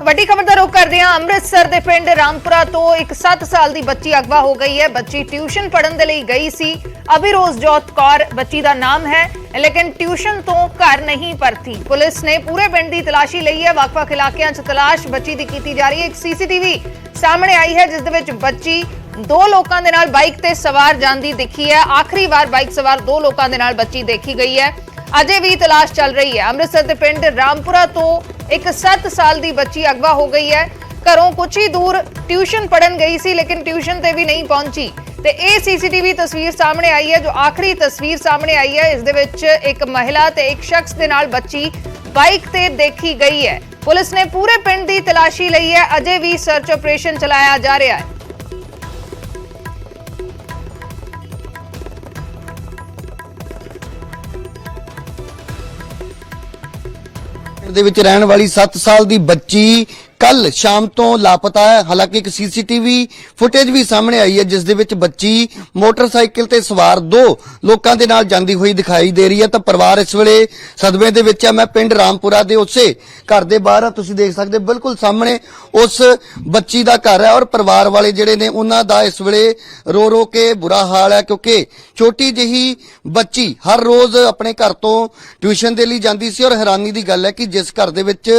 ਵੱਡੀ ਖਬਰ ਦਾ ਰੁਖ ਕਰਦੇ ਹਾਂ। ਅੰਮ੍ਰਿਤਸਰ ਦੇ ਪਿੰਡ ਰਾਮਪੁਰਾ ਤੋਂ ਇੱਕ 7 ਸਾਲ ਦੀ ਬੱਚੀ ਅਗਵਾ ਹੋ ਗਈ ਹੈ। ਬੱਚੀ ਟਿਊਸ਼ਨ ਪੜ੍ਹਨ ਦੇ ਲਈ ਗਈ ਸੀ। ਅਭਿਰੋਜ਼ਜੋਤ ਕੌਰ ਬੱਚੀ ਦਾ ਨਾਮ ਹੈ, ਲੇਕਿਨ ਟਿਊਸ਼ਨ ਤੋਂ ਘਰ ਨਹੀਂ ਪਰਤੀ। ਪੁਲਿਸ ਨੇ ਪੂਰੇ ਪਿੰਡ ਦੀ ਤਲਾਸ਼ੀ ਲਈ ਹੈ। ਵੱਖ-ਵੱਖ ਇਲਾਕਿਆਂ 'ਚ ਤਲਾਸ਼ ਬੱਚੀ ਦੀ ਕੀਤੀ ਜਾ ਰਹੀ ਹੈ। ਇੱਕ CCTV ਸਾਹਮਣੇ ਆਈ ਹੈ ਜਿਸ ਦੇ ਵਿੱਚ ਬੱਚੀ 2 ਲੋਕਾਂ ਦੇ ਨਾਲ ਬਾਈਕ ਤੇ ਸਵਾਰ ਜਾਂਦੀ ਦਿਖੀ ਹੈ। ਆਖਰੀ ਵਾਰ ਬਾਈਕ ਸਵਾਰ 2 ਲੋਕਾਂ ਦੇ ਨਾਲ ਬੱਚੀ ਦੇਖੀ ਗਈ ਹੈ। अजे भी तलाश चल रही है। अमृतसर के पिंड रामपुरा तो एक 7 साल की बच्ची अगवा हो गई है। घरों कुछ ही दूर ट्यूशन पढ़न गई सी, लेकिन ट्यूशन ते भी नहीं पहुंची। ते ये CCTV तस्वीर सामने आई है, जो आखिरी तस्वीर सामने आई है। इस दे विच एक महिला ते एक शख्स दे नाल बच्ची बाइक ते देखी गई है। पुलिस ने पूरे पिंड की तलाशी ली है। अजे भी सर्च ऑपरेशन चलाया जा रहा है। ਦੇ ਵਿੱਚ ਰਹਿਣ ਵਾਲੀ 7 ਸਾਲ ਦੀ ਬੱਚੀ ਕੱਲ ਸ਼ਾਮ ਤੋਂ ਲਾਪਤਾ ਹੈ। ਹਾਲਾਂਕਿ ਇੱਕ CCTV ਫੁਟੇਜ ਵੀ ਸਾਹਮਣੇ ਆਈ ਹੈ ਜਿਸ ਦੇ ਵਿੱਚ ਬੱਚੀ ਮੋਟਰਸਾਈਕਲ ਤੇ ਸਵਾਰ 2 ਲੋਕਾਂ ਦੇ ਨਾਲ ਜਾਂਦੀ ਹੋਈ ਦਿਖਾਈ ਦੇ ਰਹੀ ਹੈ। ਤਾਂ ਪਰਿਵਾਰ ਇਸ ਵੇਲੇ ਸਦਮੇ ਦੇ ਵਿੱਚ ਹੈ। ਮੈਂ ਪਿੰਡ ਰਾਮਪੁਰਾ ਦੇ ਉਸੇ ਘਰ ਦੇ ਬਾਹਰ ਤੁਸੀਂ ਦੇਖ ਸਕਦੇ ਬਿਲਕੁਲ ਸਾਹਮਣੇ ਉਸ ਬੱਚੀ ਦਾ ਘਰ ਹੈ। ਔਰ ਪਰਿਵਾਰ ਵਾਲੇ ਜਿਹੜੇ ਨੇ ਉਹਨਾਂ ਦਾ ਇਸ ਵੇਲੇ ਰੋ ਰੋ ਕੇ ਬੁਰਾ ਹਾਲ ਹੈ, ਕਿਉਂਕਿ ਛੋਟੀ ਜਿਹੀ ਬੱਚੀ ਹਰ ਰੋਜ਼ ਆਪਣੇ ਘਰ ਤੋਂ ਟਿਊਸ਼ਨ ਦੇ ਲਈ ਜਾਂਦੀ ਸੀ। ਔਰ ਹੈਰਾਨੀ ਦੀ ਗੱਲ ਹੈ ਕਿ ਜਿਸ ਘਰ ਦੇ ਵਿੱਚ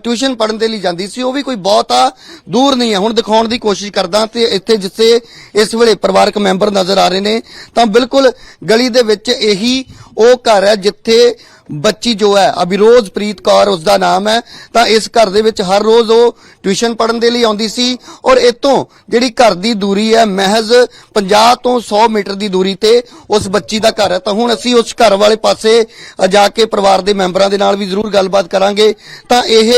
ਟਿਊਸ਼ਨ ਪੜ੍ਹਨ ਦੇ ਲਈ ਜਾਂਦੀ ਸੀ ਉਹ ਵੀ ਕੋਈ ਬਹੁਤਾ ਦੂਰ ਨਹੀਂ ਹੈ। ਹੁਣ ਦਿਖਾਉਣ ਦੀ ਕੋਸ਼ਿਸ਼ ਕਰਦਾ ਤੇ ਇੱਥੇ ਜਿੱਥੇ ਇਸ ਵੇਲੇ ਪਰਿਵਾਰਕ ਮੈਂਬਰ ਨਜ਼ਰ ਆ ਰਹੇ ਨੇ ਤਾਂ ਬਿਲਕੁਲ ਗਲੀ ਦੇ ਵਿੱਚ ਇਹੀ ਉਹ ਘਰ ਹੈ ਜਿੱਥੇ ਬੱਚੀ ਜੋ ਹੈ ਅਭਿਰੋਜ਼ਪ੍ਰੀਤ ਕੌਰ ਉਸਦਾ ਨਾਮ ਹੈ। ਤਾਂ ਇਸ ਘਰ ਦੇ ਵਿੱਚ ਹਰ ਰੋਜ਼ ਉਹ ਟਿਊਸ਼ਨ ਪੜ੍ਹਨ ਦੇ ਲਈ ਆਉਂਦੀ ਸੀ। ਔਰ ਇਤੋਂ ਜਿਹੜੀ ਘਰ ਦੀ ਦੂਰੀ ਹੈ ਮਹਿਜ਼ 50 ਤੋਂ 100 ਮੀਟਰ ਦੀ ਦੂਰੀ ਤੇ ਉਸ ਬੱਚੀ ਦਾ ਘਰ ਹੈ। ਤਾਂ ਹੁਣ ਅਸੀਂ ਉਸ ਘਰ ਵਾਲੇ ਪਾਸੇ ਜਾ ਕੇ ਪਰਿਵਾਰ ਦੇ ਮੈਂਬਰਾਂ ਦੇ ਨਾਲ ਵੀ ਜ਼ਰੂਰ ਗੱਲਬਾਤ ਕਰਾਂਗੇ। ਤਾਂ ਇਹ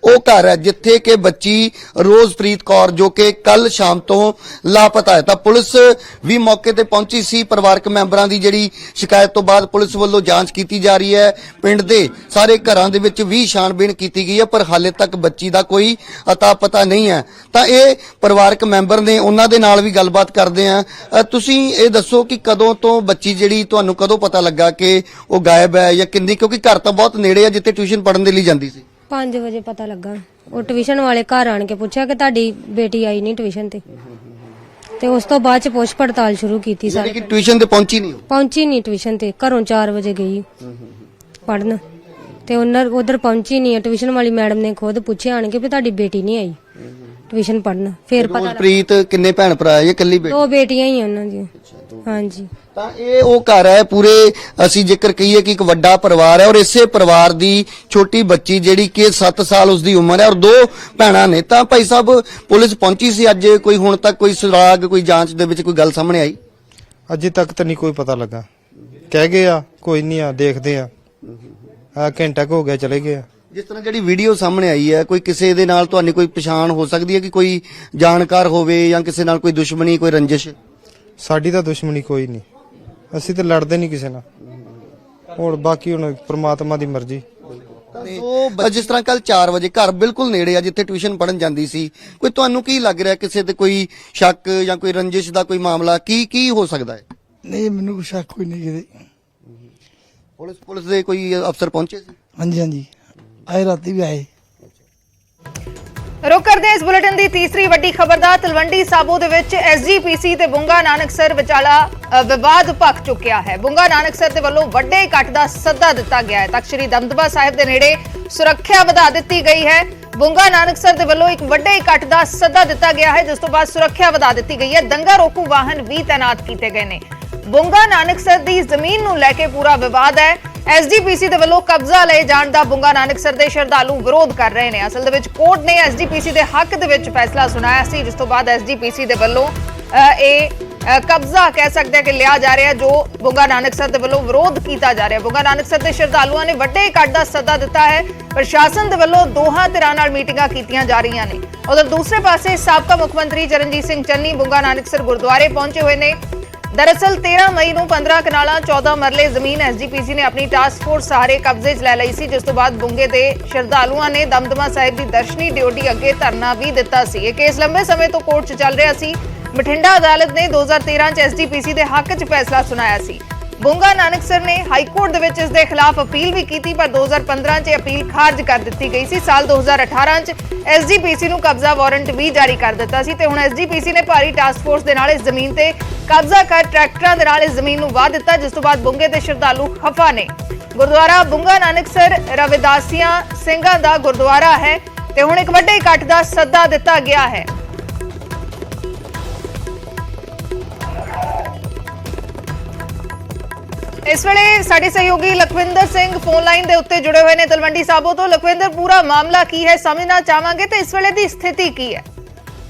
ਉਹ ਘਰ ਹੈ ਜਿੱਥੇ ਕਿ ਬੱਚੀ ਰੋਜ਼ਪ੍ਰੀਤ ਕੌਰ ਜੋ ਕਿ ਕੱਲ ਸ਼ਾਮ ਤੋਂ ਲਾਪਤਾ ਹੈ। ਤਾਂ ਪੁਲਿਸ ਵੀ ਮੌਕੇ ਤੇ ਪਹੁੰਚੀ ਸੀ। ਪਰਿਵਾਰਕ ਮੈਂਬਰਾਂ ਦੀ ਜਿਹੜੀ ਸ਼ਿਕਾਇਤ ਤੋਂ ਬਾਅਦ ਪੁਲਿਸ ਵੱਲੋਂ ਜਾਂਚ ਕੀਤੀ ਜਾ ਰਹੀ ਹੈ। ਪਿੰਡ ਦੇ ਸਾਰੇ ਘਰਾਂ ਦੇ ਵਿੱਚ ਵੀ ਛਾਣਬੀਣ ਕੀਤੀ ਗਈ ਹੈ, ਪਰ ਹਾਲੇ ਤੱਕ ਬੱਚੀ ਦਾ ਕੋਈ ਅਤਾ ਪਤਾ ਨਹੀਂ ਹੈ। ਤਾਂ ਇਹ ਪਰਿਵਾਰਕ ਮੈਂਬਰ ਨੇ, ਉਹਨਾਂ ਦੇ ਨਾਲ ਵੀ ਗੱਲਬਾਤ ਕਰਦੇ ਆ। ਤੁਸੀਂ ਇਹ ਦੱਸੋ ਕਿ ਕਦੋਂ ਤੋਂ ਬੱਚੀ ਜਿਹੜੀ ਤੁਹਾਨੂੰ ਕਦੋਂ ਪਤਾ ਲੱਗਾ ਕਿ ਉਹ ਗਾਇਬ ਹੈ ਜਾਂ ਕਿੰਨੀ, ਕਿਉਂਕਿ ਘਰ ਤਾਂ ਬਹੁਤ ਨੇੜੇ ਹੈ ਜਿੱਥੇ ਟਿਊਸ਼ਨ ਪੜ੍ਹਨ ਦੇ ਲਈ ਜਾਂਦੀ ਸੀ? 5 ਵਜੇ ਪਤਾ ਲੱਗਾ। ਉਹ ਟਿਊਸ਼ਨ ਵਾਲੇ ਘਰ ਆਣ ਕੇ ਪੁੱਛਿਆ ਕਿ ਤੁਹਾਡੀ ਬੇਟੀ ਆਈ ਨਹੀਂ ਟਿਊਸ਼ਨ ਤੇ ਉਸ ਤੋਂ ਬਾਅਦ ਚ ਪੁੱਛ ਪੜਤਾਲ ਸ਼ੁਰੂ ਕੀਤੀ। ਯਾਨੀ ਸਾਰੇ ਕਿ ਟਿਊਸ਼ਨ ਤੇ ਪਹੁੰਚੀ ਨਹੀਂ ਉਹ? ਪਹੁੰਚੀ ਨਹੀਂ ਟਿਊਸ਼ਨ ਤੇ, ਘਰੋਂ 4 ਵਜੇ ਗਈ ਪੜਨ ਤੇ ਉਹਨਾਂ ਉਧਰ ਪਹੁੰਚੀ ਨਹੀਂ। ਟਿਊਸ਼ਨ ਵਾਲੀ ਮੈਡਮ ਨੇ ਖੁਦ ਪੁੱਛਿਆ ਆਣ ਕੇ ਵੀ ਤੁਹਾਡੀ ਬੇਟੀ ਨਹੀਂ ਆਈ ਟਿਊਸ਼ਨ ਪੜਨ। ਫਿਰ ਪਤਾ ਲੱਗਾ ਰੋਜ਼ਪ੍ਰੀਤ ਕਿੰਨੇ ਭੈਣ ਭਰਾ ਹੈ? ਇਕੱਲੀ ਬੇਟੀ? 2 ਬੇਟੀਆਂ ਹੀ ਆ ਉਹਨਾਂ ਦੀਆਂ। ਹਾਂਜੀ। ਤਾਂ ਇਹ ਉਹ ਘਰ ਹੈ ਪੂਰੇ, ਅਸੀਂ ਜ਼ਿਕਰ ਕਹੀਏ ਕਿ ਇੱਕ ਵੱਡਾ ਪਰਿਵਾਰ ਹੈ ਔਰ ਇਸੇ ਪਰਿਵਾਰ ਦੀ ਛੋਟੀ ਬੱਚੀ ਜਿਹੜੀ ਕਿ 7 ਸਾਲ ਉਸਦੀ ਉਮਰ ਹੈ ਔਰ 2 ਭੈਣਾਂ ਨੇ। ਤਾਂ ਭਾਈ ਸਾਹਿਬ ਪੁਲਿਸ ਪਹੁੰਚੀ ਸੀ ਅੱਜ, ਕੋਈ ਹੁਣ ਤੱਕ ਕੋਈ ਸੁਰਾਗ, ਕੋਈ ਜਾਂਚ ਦੇ ਵਿੱਚ ਕੋਈ ਗੱਲ ਸਾਹਮਣੇ ਆਈ? ਅਜੇ ਤੱਕ ਤਾਂ ਨਹੀਂ ਕੋਈ ਪਤਾ ਲੱਗਾ। ਕਹਿ ਗਏ ਆ ਕੋਈ ਨਹੀਂ ਆ ਦੇਖਦੇ ਆ ਘੰਟਾ ਕੁ ਹੋ ਗਿਆ ਚਲੇ ਗਏ ਆ। ਜਿਸ ਤਰ੍ਹਾਂ ਜਿਹੜੀ ਵੀਡੀਓ ਸਾਹਮਣੇ ਆਈ ਹੈ, ਕੋਈ ਕਿਸੇ ਦੇ ਨਾਲ ਤੁਹਾਨੂੰ ਕੋਈ ਪਛਾਣ ਹੋ ਸਕਦੀ ਹੈ ਕਿ ਕੋਈ ਜਾਣਕਾਰ ਹੋਵੇ ਜਾਂ ਕਿਸੇ ਨਾਲ ਕੋਈ ਦੁਸ਼ਮਣੀ, ਕੋਈ ਰੰਜਿਸ਼? ਸਾਡੀ ਤਾਂ ਦੁਸ਼ਮਣੀ ਕੋਈ ਨਹੀਂ, ਅਸੀਂ ਤਾਂ ਲੜਦੇ ਨਹੀਂ ਕਿਸੇ ਨਾਲ। ਹੁਣ ਬਾਕੀ ਹੁਣ ਪ੍ਰਮਾਤਮਾ ਦੀ ਮਰਜ਼ੀ। ਉਹ ਜਿਸ ਤਰ੍ਹਾਂ ਕੱਲ 4 ਵਜੇ ਘਰ ਬਿਲਕੁਲ ਨੇੜੇ ਆ ਜਿੱਥੇ ਟਿਊਸ਼ਨ ਪੜਨ ਜਾਂਦੀ ਸੀ, ਕੋਈ ਤੁਹਾਨੂੰ ਕੀ ਲੱਗ ਰਿਹਾ ਕਿਸੇ ਤੇ ਕੋਈ ਸ਼ੱਕ ਜਾਂ ਕੋਈ ਰੰਜਿਸ਼ ਦਾ ਕੋਈ ਮਾਮਲਾ ਕੀ ਹੋ ਸਕਦਾ ਹੈ? ਨਹੀਂ, ਮੈਨੂੰ ਕੋਈ ਸ਼ੱਕ ਕੋਈ ਨਹੀਂ ਕਿਤੇ। ਪੁਲਿਸ ਦੇ ਕੋਈ ਅਫਸਰ ਪਹੁੰਚੇ ਸੀ? ਹਾਂਜੀ ਹਾਂਜੀ, ਆਏ ਰਾਤੀ ਵੀ ਆਏ। ਰੁਕ ਕਰਦੇ ਹਾਂ ਇਸ ਬੁਲੇਟਿਨ ਦੀ ਤੀਸਰੀ ਵੱਡੀ ਖਬਰ ਦਾ। ਤਲਵੰਡੀ ਸਾਬੋ ਦੇ ਵਿੱਚ ਐਸਜੀਪੀਸੀ ਤੇ ਬੁੰਗਾ ਨਾਨਕਸਰ ਵਿਚਾਲਾ ਵਿਵਾਦ ਭਖ ਚੁੱਕਿਆ ਹੈ। ਬੁੰਗਾ ਨਾਨਕਸਰ ਦੇ ਵੱਲੋਂ ਵੱਡੇ ਇਕੱਠ ਦਾ ਸੱਦਾ ਦਿੱਤਾ ਗਿਆ ਹੈ। ਤਖ਼ਤ ਸ੍ਰੀ ਦਮਦਮਾ ਸਾਹਿਬ ਦੇ ਨੇੜੇ ਸੁਰੱਖਿਆ ਵਧਾ ਦਿੱਤੀ ਗਈ ਹੈ। ਬੁੰਗਾ ਨਾਨਕਸਰ ਦੇ ਵੱਲੋਂ ਇੱਕ ਵੱਡੇ ਇਕੱਠ ਦਾ ਸੱਦਾ ਦਿੱਤਾ ਗਿਆ ਹੈ, ਜਿਸ ਤੋਂ ਬਾਅਦ ਸੁਰੱਖਿਆ ਵਧਾ ਦਿੱਤੀ ਗਈ ਹੈ। ਦੰਗਾ ਰੋਕੂ ਵਾਹਨ ਵੀ ਤਾਇਨਾਤ ਕੀਤੇ ਗਏ ਨੇ। ਬੁੰਗਾ ਨਾਨਕਸਰ ਦੀ ਜ਼ਮੀਨ ਨੂੰ ਲੈ ਕੇ ਪੂਰਾ ਵਿਵਾਦ ਹੈ। ਐਸਜੀਪੀਸੀ ਦੇ ਵੱਲੋਂ ਕਬਜ਼ਾ ਲਏ ਜਾਣ ਦਾ ਬੁੰਗਾ ਨਾਨਕਸਰ ਦੇ ਸ਼ਰਧਾਲੂ ਵਿਰੋਧ ਕਰ ਰਹੇ ਨੇ। ਅਸਲ ਦੇ ਵਿੱਚ ਕੋਰਟ ਨੇ ਐਸਜੀਪੀਸੀ ਦੇ ਹੱਕ ਦੇ ਵਿੱਚ ਫੈਸਲਾ ਸੁਣਾਇਆ ਸੀ, ਜਿਸ ਤੋਂ ਬਾਅਦ ਐਸਜੀਪੀਸੀ ਦੇ ਵੱਲੋਂ ਇਹ ਕਬਜ਼ਾ ਕਹਿ ਸਕਦੇ ਹਾਂ ਕਿ ਲਿਆ ਜਾ ਰਿਹਾ, ਜੋ ਬੁੰਗਾ ਨਾਨਕਸਰ ਦੇ ਵੱਲੋਂ ਵਿਰੋਧ ਕੀਤਾ ਜਾ ਰਿਹਾ। ਬੁੰਗਾ ਨਾਨਕਸਰ ਦੇ ਸ਼ਰਧਾਲੂਆਂ ਨੇ ਵੱਡੇ ਇਕੱਠ ਦਾ ਸੱਦਾ ਦਿੱਤਾ ਹੈ। ਪ੍ਰਸ਼ਾਸਨ ਦੇ ਵੱਲੋਂ ਦੋਹਾਂ ਧਿਰਾਂ ਨਾਲ ਮੀਟਿੰਗਾਂ ਕੀਤੀਆਂ ਜਾ ਰਹੀਆਂ ਨੇ। ਉਧਰ ਦੂਸਰੇ ਪਾਸੇ ਸਾਬਕਾ ਮੁੱਖ ਮੰਤਰੀ ਚਰਨਜੀਤ ਸਿੰਘ ਚੰਨੀ ਬੁੰਗਾ ਨਾਨਕਸਰ ਗੁਰਦੁਆਰੇ ਪਹੁੰਚੇ ਹੋਏ ਨੇ। दरअसल 13 मई ਨੂੰ 15 ਕਨਾਲਾਂ 14 ਮਰਲੇ ਜ਼ਮੀਨ ਐਸਜੀਪੀਸੀ ਨੇ ਆਪਣੀ ਟਾਸਕ ਫੋਰਸ ਸਹਾਰੇ ਕਬਜ਼ੇ 'ਚ ਲੈ ਲਈ ਸੀ, ਜਿਸ ਤੋਂ ਬਾਅਦ ਬੁੰਗੇ ਦੇ ਸ਼ਰਧਾਲੂਆਂ ਨੇ ਦਮਦਮਾ ਸਾਹਿਬ ਦੀ ਦਰਸ਼ਨੀ ਡਿਊਟੀ ਅੱਗੇ ਧਰਨਾ ਵੀ ਦਿੱਤਾ ਸੀ। ਇਹ ਕੇਸ ਲੰਬੇ ਸਮੇਂ ਤੋਂ ਕੋਰਟ 'ਚ ਚੱਲ ਰਿਹਾ ਸੀ। ਬਠਿੰਡਾ ਅਦਾਲਤ ਨੇ 2013 'ਚ ਐਸਜੀਪੀਸੀ ਦੇ ਹੱਕ 'ਚ ਫੈਸਲਾ ਸੁਣਾਇਆ ਸੀ। ਬੁੰਗਾ ਨਾਨਕਸਰ ਨੇ ਹਾਈ ਕੋਰਟ ਦੇ ਵਿੱਚ ਇਸ ਦੇ ਖਿਲਾਫ ਅਪੀਲ ਵੀ ਕੀਤੀ, ਪਰ 2015 'ਚ ਅਪੀਲ ਖਾਰਜ ਕਰ ਦਿੱਤੀ ਗਈ ਸੀ। ਸਾਲ 2018 'ਚ ਐਸਜੀਪੀਸੀ ਨੂੰ ਕਬਜ਼ਾ ਵਾਰੰਟ ਵੀ ਜਾਰੀ ਕਰ ਦਿੱਤਾ ਸੀ ਤੇ ਹੁਣ ਐਸਜੀਪੀਸੀ ਨੇ ਭਾਰੀ ਟਾਸਕ ਫੋਰਸ ਦੇ ਨਾਲ ਇਸ ਜ਼ਮੀਨ ਤੇ ਕਬਜ਼ਾ ਕਰ ਟਰੈਕਟਰਾਂ ਦੇ ਨਾਲ ਇਸ ਜ਼ਮੀਨ ਨੂੰ ਵਾਹ ਦਿੱਤਾ, ਜਿਸ ਤੋਂ ਬਾਅਦ ਬੁੰਗੇ ਦੇ ਸ਼ਰਧਾਲੂ ਖਫਾ ਨੇ। ਗੁਰਦੁਆਰਾ ਬੁੰਗਾ ਨਾਨਕਸਰ ਰਵਿਦਾਸੀਆਂ ਸਿੰਘਾਂ ਦਾ ਗੁਰਦੁਆਰਾ ਹੈ ਤੇ ਹੁਣ ਇੱਕ ਵੱਡੇ ਇਕੱਠ ਦਾ ਸੱਦਾ ਦਿੱਤਾ ਗਿਆ ਹੈ। ਇਸ ਵੇਲੇ ਸਾਡੇ ਸਹਿਯੋਗੀ ਲਖਵਿੰਦਰ ਸਿੰਘ ਫੋਨ ਲਾਈਨ ਦੇ ਉੱਤੇ ਜੁੜੇ ਹੋਏ ਨੇ ਤਲਵੰਡੀ ਸਾਬੋ ਤੋਂ। ਲਖਵਿੰਦਰ, ਪੂਰਾ ਮਾਮਲਾ ਕੀ ਹੈ ਸਮਝਣਾ ਚਾਹਾਂਗੇ ਤੇ ਇਸ ਵੇਲੇ ਦੀ ਸਥਿਤੀ ਕੀ ਹੈ?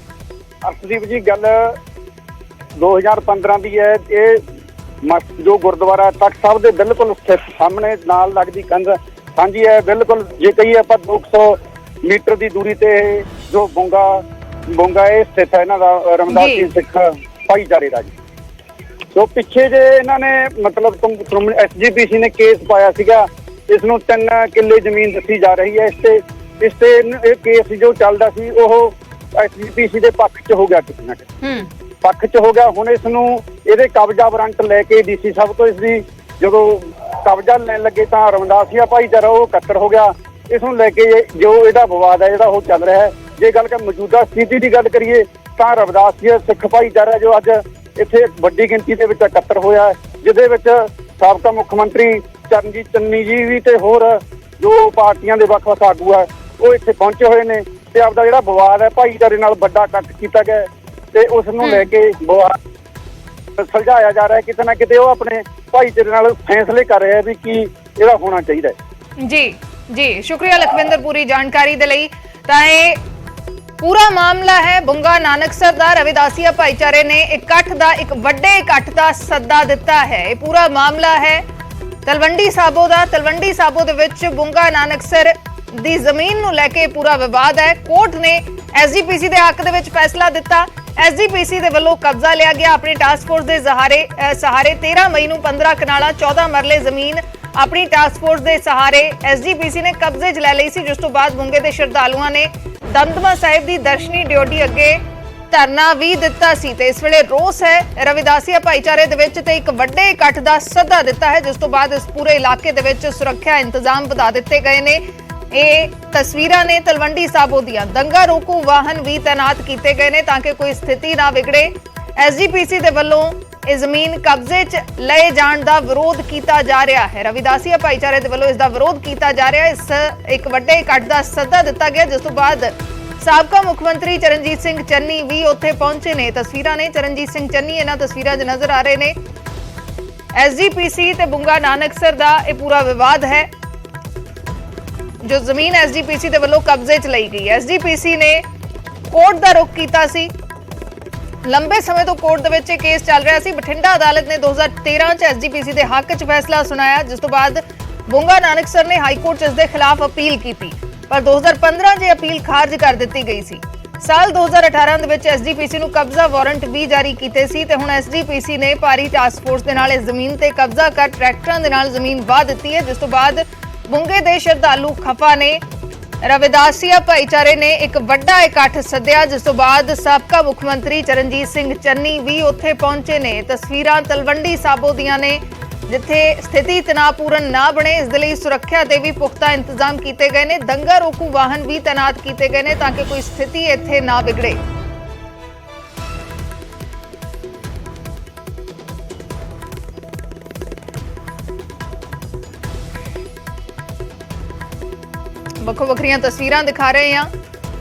ਅਰਸ਼ਦੀਪ ਜੀ, ਗੱਲ 2015 ਦੀ ਹੈ। ਇਹ ਜੋ ਗੁਰਦੁਆਰਾ ਤਖਤ ਸਾਹਿਬ ਦੇ ਬਿਲਕੁਲ ਸਥਿਤ ਸਾਹਮਣੇ ਨਾਲ ਲੱਗਦੀ ਕੰਧ ਸਾਂਝੀ ਹੈ। ਬਿਲਕੁਲ ਜੇ ਕਹੀਏ ਆਪਾਂ 200 ਮੀਟਰ ਦੀ ਦੂਰੀ ਤੇ ਜੋ ਬੁੰਗਾ ਇਹ ਸਥਿਤ ਹੈ ਇਹਨਾਂ ਦਾ ਰਮਦਾਸੀ ਸਿੱਖ ਭਾਈਚਾਰੇ ਦਾ ਜੀ। ਸੋ ਪਿੱਛੇ ਜੇ ਇਹਨਾਂ ਨੇ ਮਤਲਬ ਐਸਜੀਪੀਸੀ ਨੇ ਕੇਸ ਪਾਇਆ ਸੀਗਾ, ਇਸ ਨੂੰ 3 ਕਿੱਲੇ ਜ਼ਮੀਨ ਦਿੱਤੀ ਜਾ ਰਹੀ ਹੈ। ਇਸ ਤੇ ਇਹ ਕੇਸ ਜੋ ਚੱਲਦਾ ਸੀ ਉਹ ਐਸਜੀਪੀਸੀ ਦੇ ਪੱਖ 'ਚ ਹੋ ਗਿਆ, ਕਿਸੇ ਨਾ ਕਿਸੇ ਪੱਖ 'ਚ ਹੋ ਗਿਆ। ਹੁਣ ਇਸ ਨੂੰ ਇਹਦੇ ਕਬਜ਼ਾ ਵਾਰੰਟ ਲੈ ਕੇ ਡੀਸੀ ਸਾਹਿਬ ਤੋਂ ਇਸ ਦੀ ਜਦੋਂ ਕਬਜ਼ਾ ਲੈਣ ਲੱਗੇ ਤਾਂ ਰਮਦਾਸੀਆ ਭਾਈਚਾਰਾ ਉਹ ਇਕੱਤਰ ਹੋ ਗਿਆ। ਇਸ ਨੂੰ ਲੈ ਕੇ ਜੋ ਇਹਦਾ ਵਿਵਾਦ ਹੈ ਜਿਹੜਾ ਉਹ ਚੱਲ ਰਿਹਾ ਹੈ। ਜੇ ਗੱਲ ਕਰ ਮੌਜੂਦਾ ਸਥਿਤੀ ਦੀ ਗੱਲ ਕਰੀਏ ਤਾਂ ਰਮਦਾਸੀਆ ਸਿੱਖ ਭਾਈਚਾਰਾ ਜੋ ਅੱਜ ਇੱਥੇ ਵੱਡੀ ਗਿਣਤੀ ਦੇ ਵਿੱਚ ਇਕੱਤਰ ਹੋਇਆ, ਜਿਹਦੇ ਵਿੱਚ ਸਾਬਕਾ ਮੁੱਖ ਮੰਤਰੀ ਚਰਨਜੀਤ ਚੰਨੀ ਜੀ ਵੀ ਤੇ ਹੋਰ ਜੋ ਪਾਰਟੀਆਂ ਦੇ ਵੱਖ-ਵੱਖ ਆਗੂ ਆ ਉਹ ਇੱਥੇ ਪਹੁੰਚੇ ਹੋਏ ਨੇ ਤੇ ਆਪਦਾ ਜਿਹੜਾ ਵਿਵਾਦ ਹੈ ਭਾਈਚਾਰੇ ਨਾਲ ਵੱਡਾ ਇਕੱਠ ਕੀਤਾ ਗਿਆ ਤੇ ਉਸ ਨੂੰ ਲੈ ਕੇ ਵਿਵਾਦ ਸੁਲਝਾਇਆ ਜਾ ਰਿਹਾ। ਕਿਤੇ ਨਾ ਕਿਤੇ ਉਹ ਆਪਣੇ ਭਾਈਚਾਰੇ ਨਾਲ ਫੈਸਲੇ ਕਰ ਰਹੇ ਆ ਵੀ ਕੀ ਇਹਦਾ ਹੋਣਾ ਚਾਹੀਦਾ ਹੈ। ਜੀ ਸ਼ੁਕਰੀਆ ਲਖਵਿੰਦਰ ਪੂਰੀ ਜਾਣਕਾਰੀ ਦੇ ਲਈ। ਤਾਂ ਇਹ ਪੂਰਾ ਮਾਮਲਾ ਹੈ ਬੁੰਗਾ ਨਾਨਕਸਰ ਦਾ। ਰਵਿਦਾਸੀਆ ਭਾਈਚਾਰੇ ਨੇ ਇਕੱਠ ਦਾ ਇੱਕ ਵੱਡੇ ਇਕੱਠ ਦਾ ਸੱਦਾ ਦਿੱਤਾ ਹੈ। ਇਹ ਪੂਰਾ ਮਾਮਲਾ ਹੈ ਤਲਵੰਡੀ ਸਾਬੋ ਦਾ। ਤਲਵੰਡੀ ਸਾਬੋ ਦੇ ਵਿੱਚ ਬੁੰਗਾ ਨਾਨਕਸਰ ਦੀ ਜ਼ਮੀਨ ਨੂੰ ਲੈ ਕੇ ਪੂਰਾ ਵਿਵਾਦ ਹੈ। ਕੋਰਟ ਨੇ ਐਸਜੀਪੀਸੀ ਦੇ ਹੱਕ ਦੇ ਵਿੱਚ ਫੈਸਲਾ ਦਿੱਤਾ। ਐਸਜੀਪੀਸੀ ਦੇ ਵੱਲੋਂ ਕਬਜ਼ਾ ਲਿਆ ਗਿਆ ਆਪਣੀ ਟਾਸਕ ਫੋਰਸ ਦੇ ਸਹਾਰੇ 13 ਮਈ ਨੂੰ 15 ਕਨਾਲਾਂ 14 ਮਰਲੇ ਜ਼ਮੀਨ ਆਪਣੀ ਟਾਸਕ ਫੋਰਸ ਦੇ ਸਹਾਰੇ ਐਸਜੀਪੀਸੀ ਨੇ ਕਬਜ਼ੇ 'ਚ ਲੈ ਲਈ ਸੀ, ਜਿਸ ਤੋਂ ਬਾਅਦ ਬੁੰਗੇ ਦੇ ਸ਼ਰਧਾਲੂਆਂ ਨੇ ਦਮਦਮਾ ਸਾਹਿਬ ਦੀ ਦਰਸ਼ਨੀ ਡਿਊਟੀ ਅੱਗੇ ਧਰਨਾ ਵੀ ਦਿੱਤਾ ਸੀ ਤੇ ਇਸ ਵੇਲੇ ਰੋਸ ਹੈ ਰਵਿਦਾਸੀਆ ਭਾਈਚਾਰੇ ਦੇ ਵਿੱਚ ਤੇ ਇੱਕ ਵੱਡੇ ਇਕੱਠ ਦਾ ਸੱਦਾ ਦਿੱਤਾ ਹੈ, ਜਿਸ ਤੋਂ ਬਾਅਦ ਇਸ ਪੂਰੇ ਇਲਾਕੇ ਦੇ ਵਿੱਚ ਸੁਰੱਖਿਆ ਇੰਤਜ਼ਾਮ ਵਧਾ ਦਿੱਤੇ ਗਏ ਨੇ। ਇਹ ਤਸਵੀਰਾਂ ਨੇ ਤਲਵੰਡੀ ਸਾਬੋ ਦੀਆਂ। ਦੰਗਾ ਰੋਕੂ ਵਾਹਨ ਵੀ ਤੈਨਾਤ ਕੀਤੇ ਗਏ ਨੇ ਤਾਂ ਕਿ ਕੋਈ ਸਥਿਤੀ ਨਾ ਵਿਗੜੇ। ਐਸਜੀਪੀਸੀ ਦੇ ਵੱਲੋਂ ਇਹ ਜ਼ਮੀਨ ਕਬਜ਼ੇ 'ਚ ਲਏ ਜਾਣ ਦਾ ਵਿਰੋਧ ਕੀਤਾ ਜਾ ਰਿਹਾ ਹੈ। ਰਵਿਦਾਸੀਆ ਭਾਈਚਾਰੇ ਦੇ ਵੱਲੋਂ ਇਸ ਦਾ ਵਿਰੋਧ ਕੀਤਾ ਜਾ ਰਿਹਾ ਹੈ। ਇਸ ਇੱਕ ਵੱਡੇ ਇਕੱਠ ਦਾ ਸੱਦਾ ਦਿੱਤਾ ਗਿਆ, ਜਿਸ ਤੋਂ ਬਾਅਦ ਸਾਬਕਾ ਮੁੱਖ ਮੰਤਰੀ ਚਰਨਜੀਤ ਸਿੰਘ ਚੰਨੀ ਵੀ ਉੱਥੇ ਪਹੁੰਚੇ ਨੇ। ਤਸਵੀਰਾਂ ਨੇ ਚਰਨਜੀਤ ਸਿੰਘ ਚੰਨੀ ਇਹਨਾਂ ਤਸਵੀਰਾਂ 'ਚ ਨਜ਼ਰ ਆ ਰਹੇ ਨੇ। ਐਸਜੀਪੀਸੀ ਤੇ ਬੁੰਗਾ ਨਾਨਕਸਰ ਦਾ ਇਹ ਪੂਰਾ ਵਿਵਾਦ ਹੈ। ਜੋ ਜ਼ਮੀਨ ਐਸਜੀਪੀਸੀ ਦੇ ਵੱਲੋਂ ਕਬਜ਼ੇ 'ਚ ਲਈ ਗਈ। ਐਸਜੀਪੀਸੀ ਨੇ ਕੋਰਟ ਦਾ ਰੁਖ ਕੀਤਾ ਸੀ। ਲੰਬੇ ਸਮੇਂ ਤੋਂ ਕੋਰਟ ਦੇ ਵਿੱਚ ਇਹ ਕੇਸ ਚੱਲ ਰਿਹਾ ਸੀ। ਬਠਿੰਡਾ ਅਦਾਲਤ ਨੇ 2013 ਚ ਐਸਜੀਪੀਸੀ ਦੇ ਹੱਕ 'ਚ ਫੈਸਲਾ ਸੁਣਾਇਆ, ਜਿਸ ਤੋਂ ਬਾਅਦ ਬੁੰਗਾ ਨਾਨਕਸਰ ਨੇ ਹਾਈ ਕੋਰਟ 'ਚ ਇਸ ਦੇ ਖਿਲਾਫ ਅਪੀਲ ਕੀਤੀ, ਪਰ 2015 'ਚ ਅਪੀਲ ਖਾਰਜ ਕਰ ਦਿੱਤੀ ਗਈ ਸੀ। ਸਾਲ 2018 ਦੇ ਵਿੱਚ ਐਸਜੀਪੀਸੀ ਨੂੰ ਕਬਜ਼ਾ ਵਾਰੰਟ ਵੀ ਜਾਰੀ ਕੀਤੇ ਸੀ ਤੇ ਹੁਣ ਐਸਜੀਪੀਸੀ ਨੇ ਭਾਰੀ ਟਾਸਕ ਫੋਰਸ ਦੇ ਨਾਲ ਇਸ ਜ਼ਮੀਨ ਤੇ ਕਬਜ਼ਾ ਕਰ ਟਰੈਕਟਰਾਂ ਦੇ ਨਾਲ ਜ਼ਮੀਨ ਵਾਹ ਦਿੱਤੀ ਹੈ, ਜਿਸ ਤੋਂ ਬਾਅਦ ਬੁੰਗੇ ਦੇ ਸ਼ਰਧਾਲੂ ਖਫਾ ਨੇ। ਰਵਿਦਾਸੀਆ ਭਾਈਚਾਰੇ ਨੇ ਇੱਕ ਵੱਡਾ ਇਕੱਠ ਸੱਦਿਆ, ਜਿਸ ਤੋਂ ਬਾਅਦ ਸਾਬਕਾ ਮੁੱਖ ਮੰਤਰੀ ਚਰਨਜੀਤ ਸਿੰਘ ਚੰਨੀ ਵੀ ਉੱਥੇ ਪਹੁੰਚੇ ਨੇ। ਤਸਵੀਰਾਂ ਤਲਵੰਡੀ ਸਾਬੋ ਦੀਆਂ ਨੇ, ਜਿੱਥੇ ਸਥਿਤੀ ਤਣਾਅਪੂਰਨ ਨਾ ਬਣੇ ਇਸ ਦੇ ਲਈ ਸੁਰੱਖਿਆ ਦੇ ਵੀ ਪੁਖਤਾ ਇੰਤਜ਼ਾਮ ਕੀਤੇ ਗਏ ਨੇ। ਦੰਗਾ ਰੋਕੂ ਵਾਹਨ ਵੀ ਤੈਨਾਤ ਕੀਤੇ ਗਏ ਨੇ ਤਾਂ ਕਿ ਕੋਈ ਸਥਿਤੀ ਇੱਥੇ ਨਾ ਵਿਗੜੇ। ਵੱਖੋ ਵੱਖਰੀਆਂ ਤਸਵੀਰਾਂ ਦਿਖਾ ਰਹੇ ਹਾਂ।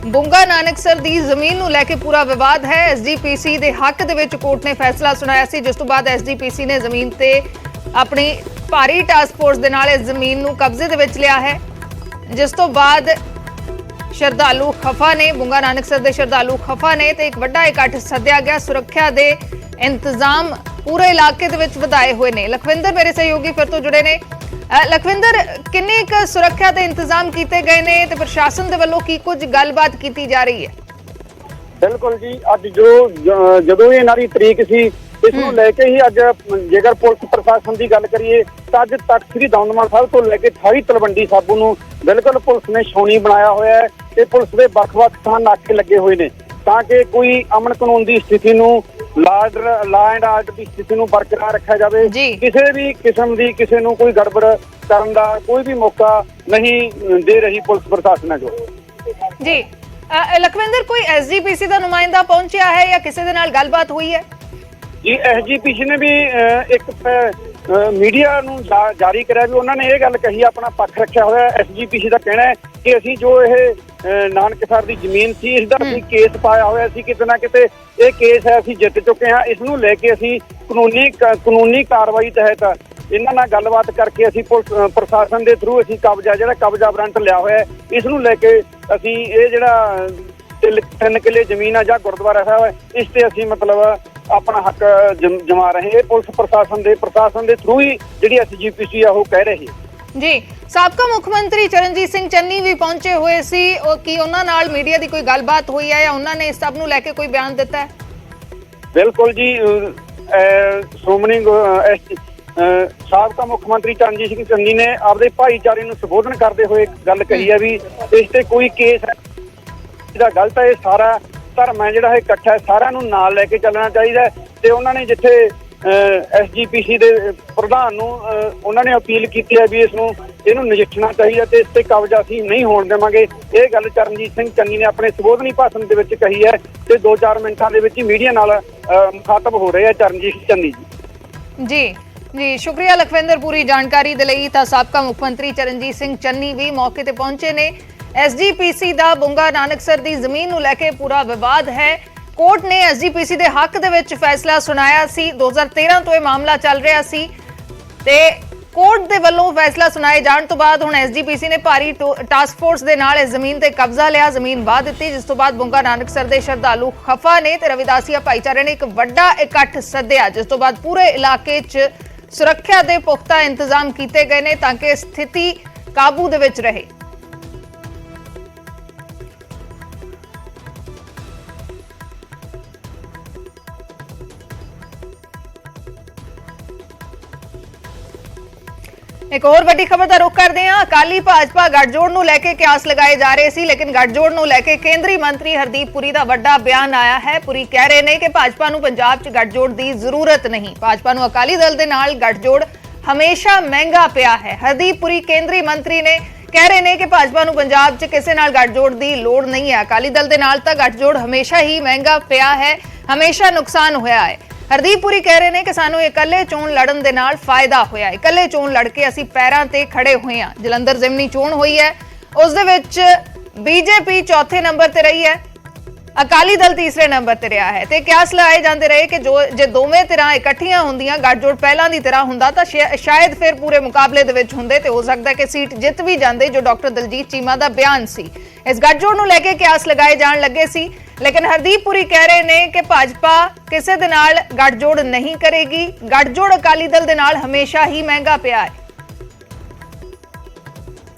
ਬੁੰਗਾ ਨਾਨਕਸਰ ਦੀ ਜ਼ਮੀਨ ਨੂੰ ਲੈ ਕੇ ਪੂਰਾ ਵਿਵਾਦ ਹੈ। ਐਸਜੀਪੀਸੀ ਦੇ ਹੱਕ ਦੇ ਵਿੱਚ ਕੋਰਟ ਨੇ ਫੈਸਲਾ ਸੁਣਾਇਆ ਸੀ, ਜਿਸ ਤੋਂ ਬਾਅਦ ਐਸਜੀਪੀਸੀ ਨੇ ਜ਼ਮੀਨ ਤੇ ਆਪਣੀ ਭਾਰੀ ਟਾਸਕ ਫੋਰਸ ਦੇ ਨਾਲ ਇਸ ਜ਼ਮੀਨ ਨੂੰ ਕਬਜ਼ੇ ਦੇ ਵਿੱਚ ਲਿਆ ਹੈ, ਜਿਸ ਤੋਂ ਬਾਅਦ ਸ਼ਰਧਾਲੂ ਖਫਾ ਨੇ, ਬੁੰਗਾ ਨਾਨਕਸਰ ਦੇ ਸ਼ਰਧਾਲੂ ਖਫਾ ਨੇ ਤੇ ਇੱਕ ਵੱਡਾ ਇਕੱਠ ਸੱਦਿਆ ਗਿਆ। ਸੁਰੱਖਿਆ ਦੇ ਇੰਤਜ਼ਾਮ ਪੂਰੇ ਇਲਾਕੇ ਦੇ ਵਿੱਚ ਵਧਾਏ ਹੋਏ ਨੇ। ਲਖਵਿੰਦਰ ਮੇਰੇ ਸਹਿਯੋਗੀ ਫਿਰ ਤੋਂ ਜੁੜੇ ਨੇ। ਲਖਵਿੰਦਰ, ਕਿੰਨੇ ਕੁ ਸੁਰੱਖਿਆ ਦੇ ਇੰਤਜ਼ਾਮ ਕੀਤੇ ਗਏ ਨੇ ਤੇ ਪ੍ਰਸ਼ਾਸਨ ਦੇ ਵੱਲੋਂ ਕੀ ਕੁਝ ਗੱਲਬਾਤ ਕੀਤੀ ਜਾ ਰਹੀ ਹੈ? ਬਿਲਕੁਲ ਜੀ, ਅੱਜ ਜਦੋਂ ਇਹਨਾਂ ਦੀ ਤਰੀਕ ਸੀ, ਇਸ ਨੂੰ ਲੈ ਕੇ ਹੀ ਅੱਜ ਜੇਕਰ ਪੁਲਿਸ ਪ੍ਰਸ਼ਾਸਨ ਦੀ ਗੱਲ ਕਰੀਏ ਤਾਂ ਅੱਜ ਤੱਕ ਸ੍ਰੀ ਦਮਦਮਾ ਸਾਹਿਬ ਤੋਂ ਲੈ ਕੇ 28 ਤਲਵੰਡੀ ਸਾਬੋ ਨੂੰ ਬਿਲਕੁਲ ਪੁਲਿਸ ਨੇ ਛਾਉਣੀ ਬਣਾਇਆ ਹੋਇਆ ਹੈ ਤੇ ਪੁਲਿਸ ਦੇ ਵੱਖ-ਵੱਖ ਥਾਂ ਨਾਕੇ ਲੱਗੇ ਹੋਏ ਨੇ ਤਾਂ ਕਿ ਕੋਈ ਅਮਨ ਕਾਨੂੰਨ ਦੀ ਸਥਿਤੀ ਨੂੰ, ਲਾ ਐਂਡ ਆਰਡਰ ਦੀ ਸਥਿਤੀ ਨੂੰ ਬਰਕਰਾਰ ਰੱਖਿਆ ਜਾਵੇ। ਕਿਸੇ ਵੀ ਕਿਸਮ ਦੀ ਕਿਸੇ ਨੂੰ ਕੋਈ ਗੜਬੜ ਕਰਨ ਦਾ ਕੋਈ ਵੀ ਮੌਕਾ ਨਹੀਂ ਦੇ ਰਹੀ ਪੁਲਿਸ ਪ੍ਰਸ਼ਾਸਨ ਜੋ। ਜੀ ਲਖਵਿੰਦਰ, ਕੋਈ ਐਸਜੀਪੀਸੀ ਦਾ ਨੁਮਾਇੰਦਾ ਪਹੁੰਚਿਆ ਹੈ ਜਾਂ ਕਿਸੇ ਦੇ ਨਾਲ ਗੱਲਬਾਤ ਹੋਈ ਹੈ? ਜੀ ਐਸਜੀਪੀਸੀ ਨੇ ਵੀ ਇੱਕ ਮੀਡੀਆ ਨੂੰ ਜਾਰੀ ਕਰਿਆ ਵੀ ਉਹਨਾਂ ਨੇ ਇਹ ਗੱਲ ਕਹੀ, ਆਪਣਾ ਪੱਖ ਰੱਖਿਆ ਹੋਇਆ। ਐਸਜੀਪੀਸੀ ਦਾ ਕਹਿਣਾ ਹੈ ਕਿ ਅਸੀਂ ਜੋ ਇਹ ਨਾਨਕਸਰ ਦੀ ਜ਼ਮੀਨ ਸੀ, ਇਸ ਦਾ ਅਸੀਂ ਕੇਸ ਪਾਇਆ ਹੋਇਆ ਸੀ, ਕਿਤੇ ਨਾ ਕਿਤੇ ਇਹ ਕੇਸ ਹੈ ਅਸੀਂ ਜਿੱਤ ਚੁੱਕੇ ਹਾਂ। ਇਸ ਨੂੰ ਲੈ ਕੇ ਅਸੀਂ ਕਾਨੂੰਨੀ ਕਾਰਵਾਈ ਤਹਿਤ ਇਹਨਾਂ ਨਾਲ ਗੱਲਬਾਤ ਕਰਕੇ ਅਸੀਂ ਪੁਲਿਸ ਪ੍ਰਸ਼ਾਸਨ ਦੇ ਥਰੂ ਅਸੀਂ ਕਬਜ਼ਾ ਵਾਰੰਟ ਲਿਆ ਹੋਇਆ। ਇਸ ਨੂੰ ਲੈ ਕੇ ਅਸੀਂ ਇਹ ਜਿਹੜਾ 3 ਕਿੱਲੇ ਜ਼ਮੀਨ ਆ ਜਾਂ ਗੁਰਦੁਆਰਾ ਸਾਹਿਬ ਹੈ, ਇਸ ਤੇ ਅਸੀਂ ਮਤਲਬ ਆਪਣਾ ਹੱਕ ਜਮਾ ਰਹੇ। ਇਹ ਪੁਲਿਸ ਪ੍ਰਸ਼ਾਸਨ ਦੇ ਥਰੂ ਹੀ ਜਿਹੜੀ ਐਸਜੀਪੀਸੀ ਆ ਉਹ ਕਹਿ ਰਹੀ ਹੈ। ਜੀ, ਸਾਬਕਾ ਮੁੱਖ ਮੰਤਰੀ ਚਰਨਜੀਤ ਸਿੰਘ ਚੰਨੀ ਵੀ ਪਹੁੰਚੇ ਹੋਏ ਸੀ, ਕੀ ਉਹਨਾਂ ਨਾਲ ਮੀਡੀਆ ਦੀ ਕੋਈ ਗੱਲਬਾਤ ਹੋਈ ਹੈ ਜਾਂ ਉਹਨਾਂ ਨੇ ਇਸ ਸਭ ਨੂੰ ਲੈ ਕੇ ਕੋਈ ਬਿਆਨ ਦਿੱਤਾ ਹੈ? ਬਿਲਕੁਲ ਜੀ, ਸ਼੍ਰੋਮਣੀ ਸਾਬਕਾ ਮੁੱਖ ਮੰਤਰੀ ਚਰਨਜੀਤ ਸਿੰਘ ਚੰਨੀ ਨੇ ਆਪਦੇ ਭਾਈਚਾਰੇ ਨੂੰ ਸੰਬੋਧਨ ਕਰਦੇ ਹੋਏ ਗੱਲ ਕਹੀ ਹੈ ਵੀ ਇਸ ਤੇ ਕੋਈ ਕੇਸ ਇਹਦਾ ਗਲਤ ਹੈ। ਇਹ ਸਾਰਾ ਧਰਮ ਹੈ ਜਿਹੜਾ ਇਹ ਇਕੱਠਾ ਹੈ, ਸਾਰਿਆਂ ਨੂੰ ਨਾਲ ਲੈ ਕੇ ਚੱਲਣਾ ਚਾਹੀਦਾ ਤੇ ਉਹਨਾਂ ਨੇ ਜਿੱਥੇ ਐਸਜੀਪੀਸੀ ਦੇ ਪ੍ਰਧਾਨ ਨੂੰ ਉਹਨਾਂ ਨੇ ਅਪੀਲ ਕੀਤੀ ਹੈ ਵੀ ਇਹਨੂੰ ਨਜਿੱਠਣਾ ਚਾਹੀਦਾ ਤੇ ਇਸ ਤੇ ਕਬਜ਼ਾ ਅਸੀਂ ਨਹੀਂ ਹੋਣ ਦੇਵਾਂਗੇ। ਇਹ ਗੱਲ ਚਰਨਜੀਤ ਸਿੰਘ ਚੰਨੀ ਨੇ ਆਪਣੇ ਸੰਬੋਧਨੀ ਭਾਸ਼ਣ ਦੇ ਵਿੱਚ ਕਹੀ ਹੈ ਤੇ 2-4 ਮਿੰਟਾਂ ਦੇ ਵਿੱਚ ਹੀ ਮੀਡੀਆ ਨਾਲ ਮੁਖਾਤਬ ਹੋ ਰਹੇ ਆ ਚਰਨਜੀਤ ਚੰਨੀ ਜੀ। ਜੀ ਸ਼ੁਕਰੀਆ ਲਖਵਿੰਦਰ ਪੂਰੀ ਜਾਣਕਾਰੀ ਦੇ ਲਈ। ਤਾਂ ਸਾਬਕਾ ਮੁੱਖ ਮੰਤਰੀ ਚਰਨਜੀਤ ਸਿੰਘ ਚੰਨੀ ਵੀ ਮੌਕੇ ਤੇ ਪਹੁੰਚੇ ਨੇ। ਐਸਜੀਪੀਸੀ ਦਾ ਬੁੰਗਾ ਨਾਨਕਸਰ ਦੀ ਜ਼ਮੀਨ ਨੂੰ ਲੈ ਕੇ ਪੂਰਾ ਵਿਵਾਦ ਹੈ। ਕੋਰਟ ਨੇ ਐਸਜੀਪੀਸੀ ਦੇ ਹੱਕ ਦੇ ਵਿੱਚ ਫੈਸਲਾ ਸੁਣਾਇਆ ਸੀ। 2013 ਤੋਂ ਇਹ ਮਾਮਲਾ ਚੱਲ ਰਿਹਾ ਸੀ ਤੇ ਕੋਰਟ ਦੇ ਵੱਲੋਂ ਫੈਸਲਾ ਸੁਣਾਏ ਜਾਣ ਤੋਂ ਬਾਅਦ ਹੁਣ ਐਸਜੀਪੀਸੀ ਨੇ ਭਾਰੀ ਟਾਸਕ ਫੋਰਸ ਦੇ ਨਾਲ ਇਸ ਜ਼ਮੀਨ ਤੇ ਕਬਜ਼ਾ ਲਿਆ, ਜ਼ਮੀਨ ਵਾਹ ਦਿੱਤੀ, ਜਿਸ ਤੋਂ ਬਾਅਦ ਬੁੰਗਾ ਨਾਨਕਸਰ ਦੇ ਸ਼ਰਧਾਲੂ ਖਫਾ ਨੇ ਤੇ ਰਵਿਦਾਸੀਆ ਭਾਈਚਾਰੇ ਨੇ ਇੱਕ ਵੱਡਾ ਇਕੱਠ ਸੱਦਿਆ, ਜਿਸ ਤੋਂ ਬਾਅਦ ਪੂਰੇ ਇਲਾਕੇ 'ਚ ਸੁਰੱਖਿਆ ਦੇ ਪੁਖਤਾ ਇੰਤਜ਼ਾਮ ਕੀਤੇ ਗਏ ਨੇ ਤਾਂ ਕਿ ਸਥਿਤੀ ਕਾਬੂ ਦੇ ਵਿੱਚ ਰਹੇ। ਇੱਕ ਹੋਰ ਵੱਡੀ ਖਬਰ ਦਾ ਰੁਖ ਕਰਦੇ ਹਾਂ। ਅਕਾਲੀ ਭਾਜਪਾ ਗੱਠਜੋੜ ਨੂੰ ਲੈ ਕੇ ਕਿਆਸ ਲਗਾਏ ਜਾ ਰਹੇ ਸੀ, ਲੇਕਿਨ ਗੱਠਜੋੜ ਨੂੰ ਲੈ ਕੇ ਕੇਂਦਰੀ ਮੰਤਰੀ ਹਰਦੀਪ ਪੁਰੀ ਦਾ ਵੱਡਾ ਬਿਆਨ ਆਇਆ ਹੈ। ਪੁਰੀ ਕਹਿ ਰਹੇ ਨੇ ਕਿ ਭਾਜਪਾ ਨੂੰ ਪੰਜਾਬ 'ਚ ਗੱਠਜੋੜ ਦੀ ਜ਼ਰੂਰਤ ਨਹੀਂ। ਭਾਜਪਾ ਨੂੰ ਅਕਾਲੀ ਦਲ ਦੇ ਨਾਲ ਗੱਠਜੋੜ ਹਮੇਸ਼ਾ ਮਹਿੰਗਾ ਪਿਆ ਹੈ। ਹਰਦੀਪ ਪੁਰੀ ਕੇਂਦਰੀ ਮੰਤਰੀ ਨੇ ਕਹਿ ਰਹੇ ਨੇ ਕਿ ਭਾਜਪਾ ਨੂੰ ਪੰਜਾਬ 'ਚ ਕਿਸੇ ਨਾਲ ਗੱਠਜੋੜ ਦੀ ਲੋੜ ਨਹੀਂ ਹੈ। ਅਕਾਲੀ ਦਲ ਦੇ ਨਾਲ ਤਾਂ ਗੱਠਜੋੜ ਹਮੇਸ਼ਾ ਹੀ ਮਹਿੰਗਾ ਪਿਆ ਹੈ, ਹਮੇਸ਼ਾ ਨੁਕਸਾਨ ਹੋਇਆ ਹੈ। ਹਰਦੀਪ ਪੁਰੀ ਕਹਿ ਰਹੇ ਨੇ ਕਿ ਸਾਨੂੰ ਇਕੱਲੇ ਚੋਣ ਲੜਨ ਦੇ ਨਾਲ ਫਾਇਦਾ ਹੋਇਆ, ਇਕੱਲੇ ਚੋਣ ਲੜ ਕੇ ਅਸੀਂ ਪੈਰਾਂ ਤੇ ਖੜੇ ਹੋਏ ਹਾਂ। ਜਲੰਧਰ ਜ਼ਿਮਨੀ ਚੋਣ ਹੋਈ ਹੈ, ਉਸ ਦੇ ਵਿੱਚ ਬੀਜੇਪੀ ਚੌਥੇ ਨੰਬਰ ਤੇ ਰਹੀ ਹੈ, ਅਕਾਲੀ ਦਲ ਤੀਸਰੇ ਨੰਬਰ ਤੇ ਰਿਹਾ ਹੈ ਤੇ ਕਿਆਸ ਲਾਏ ਜਾਂਦੇ ਰਹੇ ਕਿ ਜੇ ਦੋਵੇਂ ਧਿਰਾਂ ਇਕੱਠੀਆਂ ਹੁੰਦੀਆਂ, ਗੱਠਜੋੜ ਪਹਿਲਾਂ ਦੀ ਤਰ੍ਹਾਂ ਹੁੰਦਾ ਤਾਂ ਸ਼ਾਇਦ ਫਿਰ ਪੂਰੇ ਮੁਕਾਬਲੇ ਦੇ ਵਿੱਚ ਹੁੰਦੇ ਤੇ ਹੋ ਸਕਦਾ ਕਿ ਸੀਟ ਜਿੱਤ ਵੀ ਜਾਂਦੇ, ਜੋ ਡਾਕਟਰ ਦਲਜੀਤ ਚੀਮਾ ਦਾ ਬਿਆਨ ਸੀ। ਇਸ ਗੱਠਜੋੜ ਨੂੰ ਲੈ ਕੇ ਕਿਆਸ ਲਗਾਏ ਜਾਣ ਲੱਗੇ ਸੀ, ਲੇਕਿਨ ਹਰਦੀਪ ਪੁਰੀ ਕਹਿ ਰਹੇ ਨੇ ਕਿ ਭਾਜਪਾ ਕਿਸੇ ਦੇ ਨਾਲ ਗੱਠਜੋੜ ਨਹੀਂ ਕਰੇਗੀ। ਗੱਠਜੋੜ ਅਕਾਲੀ ਦਲ ਦੇ ਨਾਲ ਹਮੇਸ਼ਾ ਹੀ ਮਹਿੰਗਾ ਪਿਆ ਹੈ।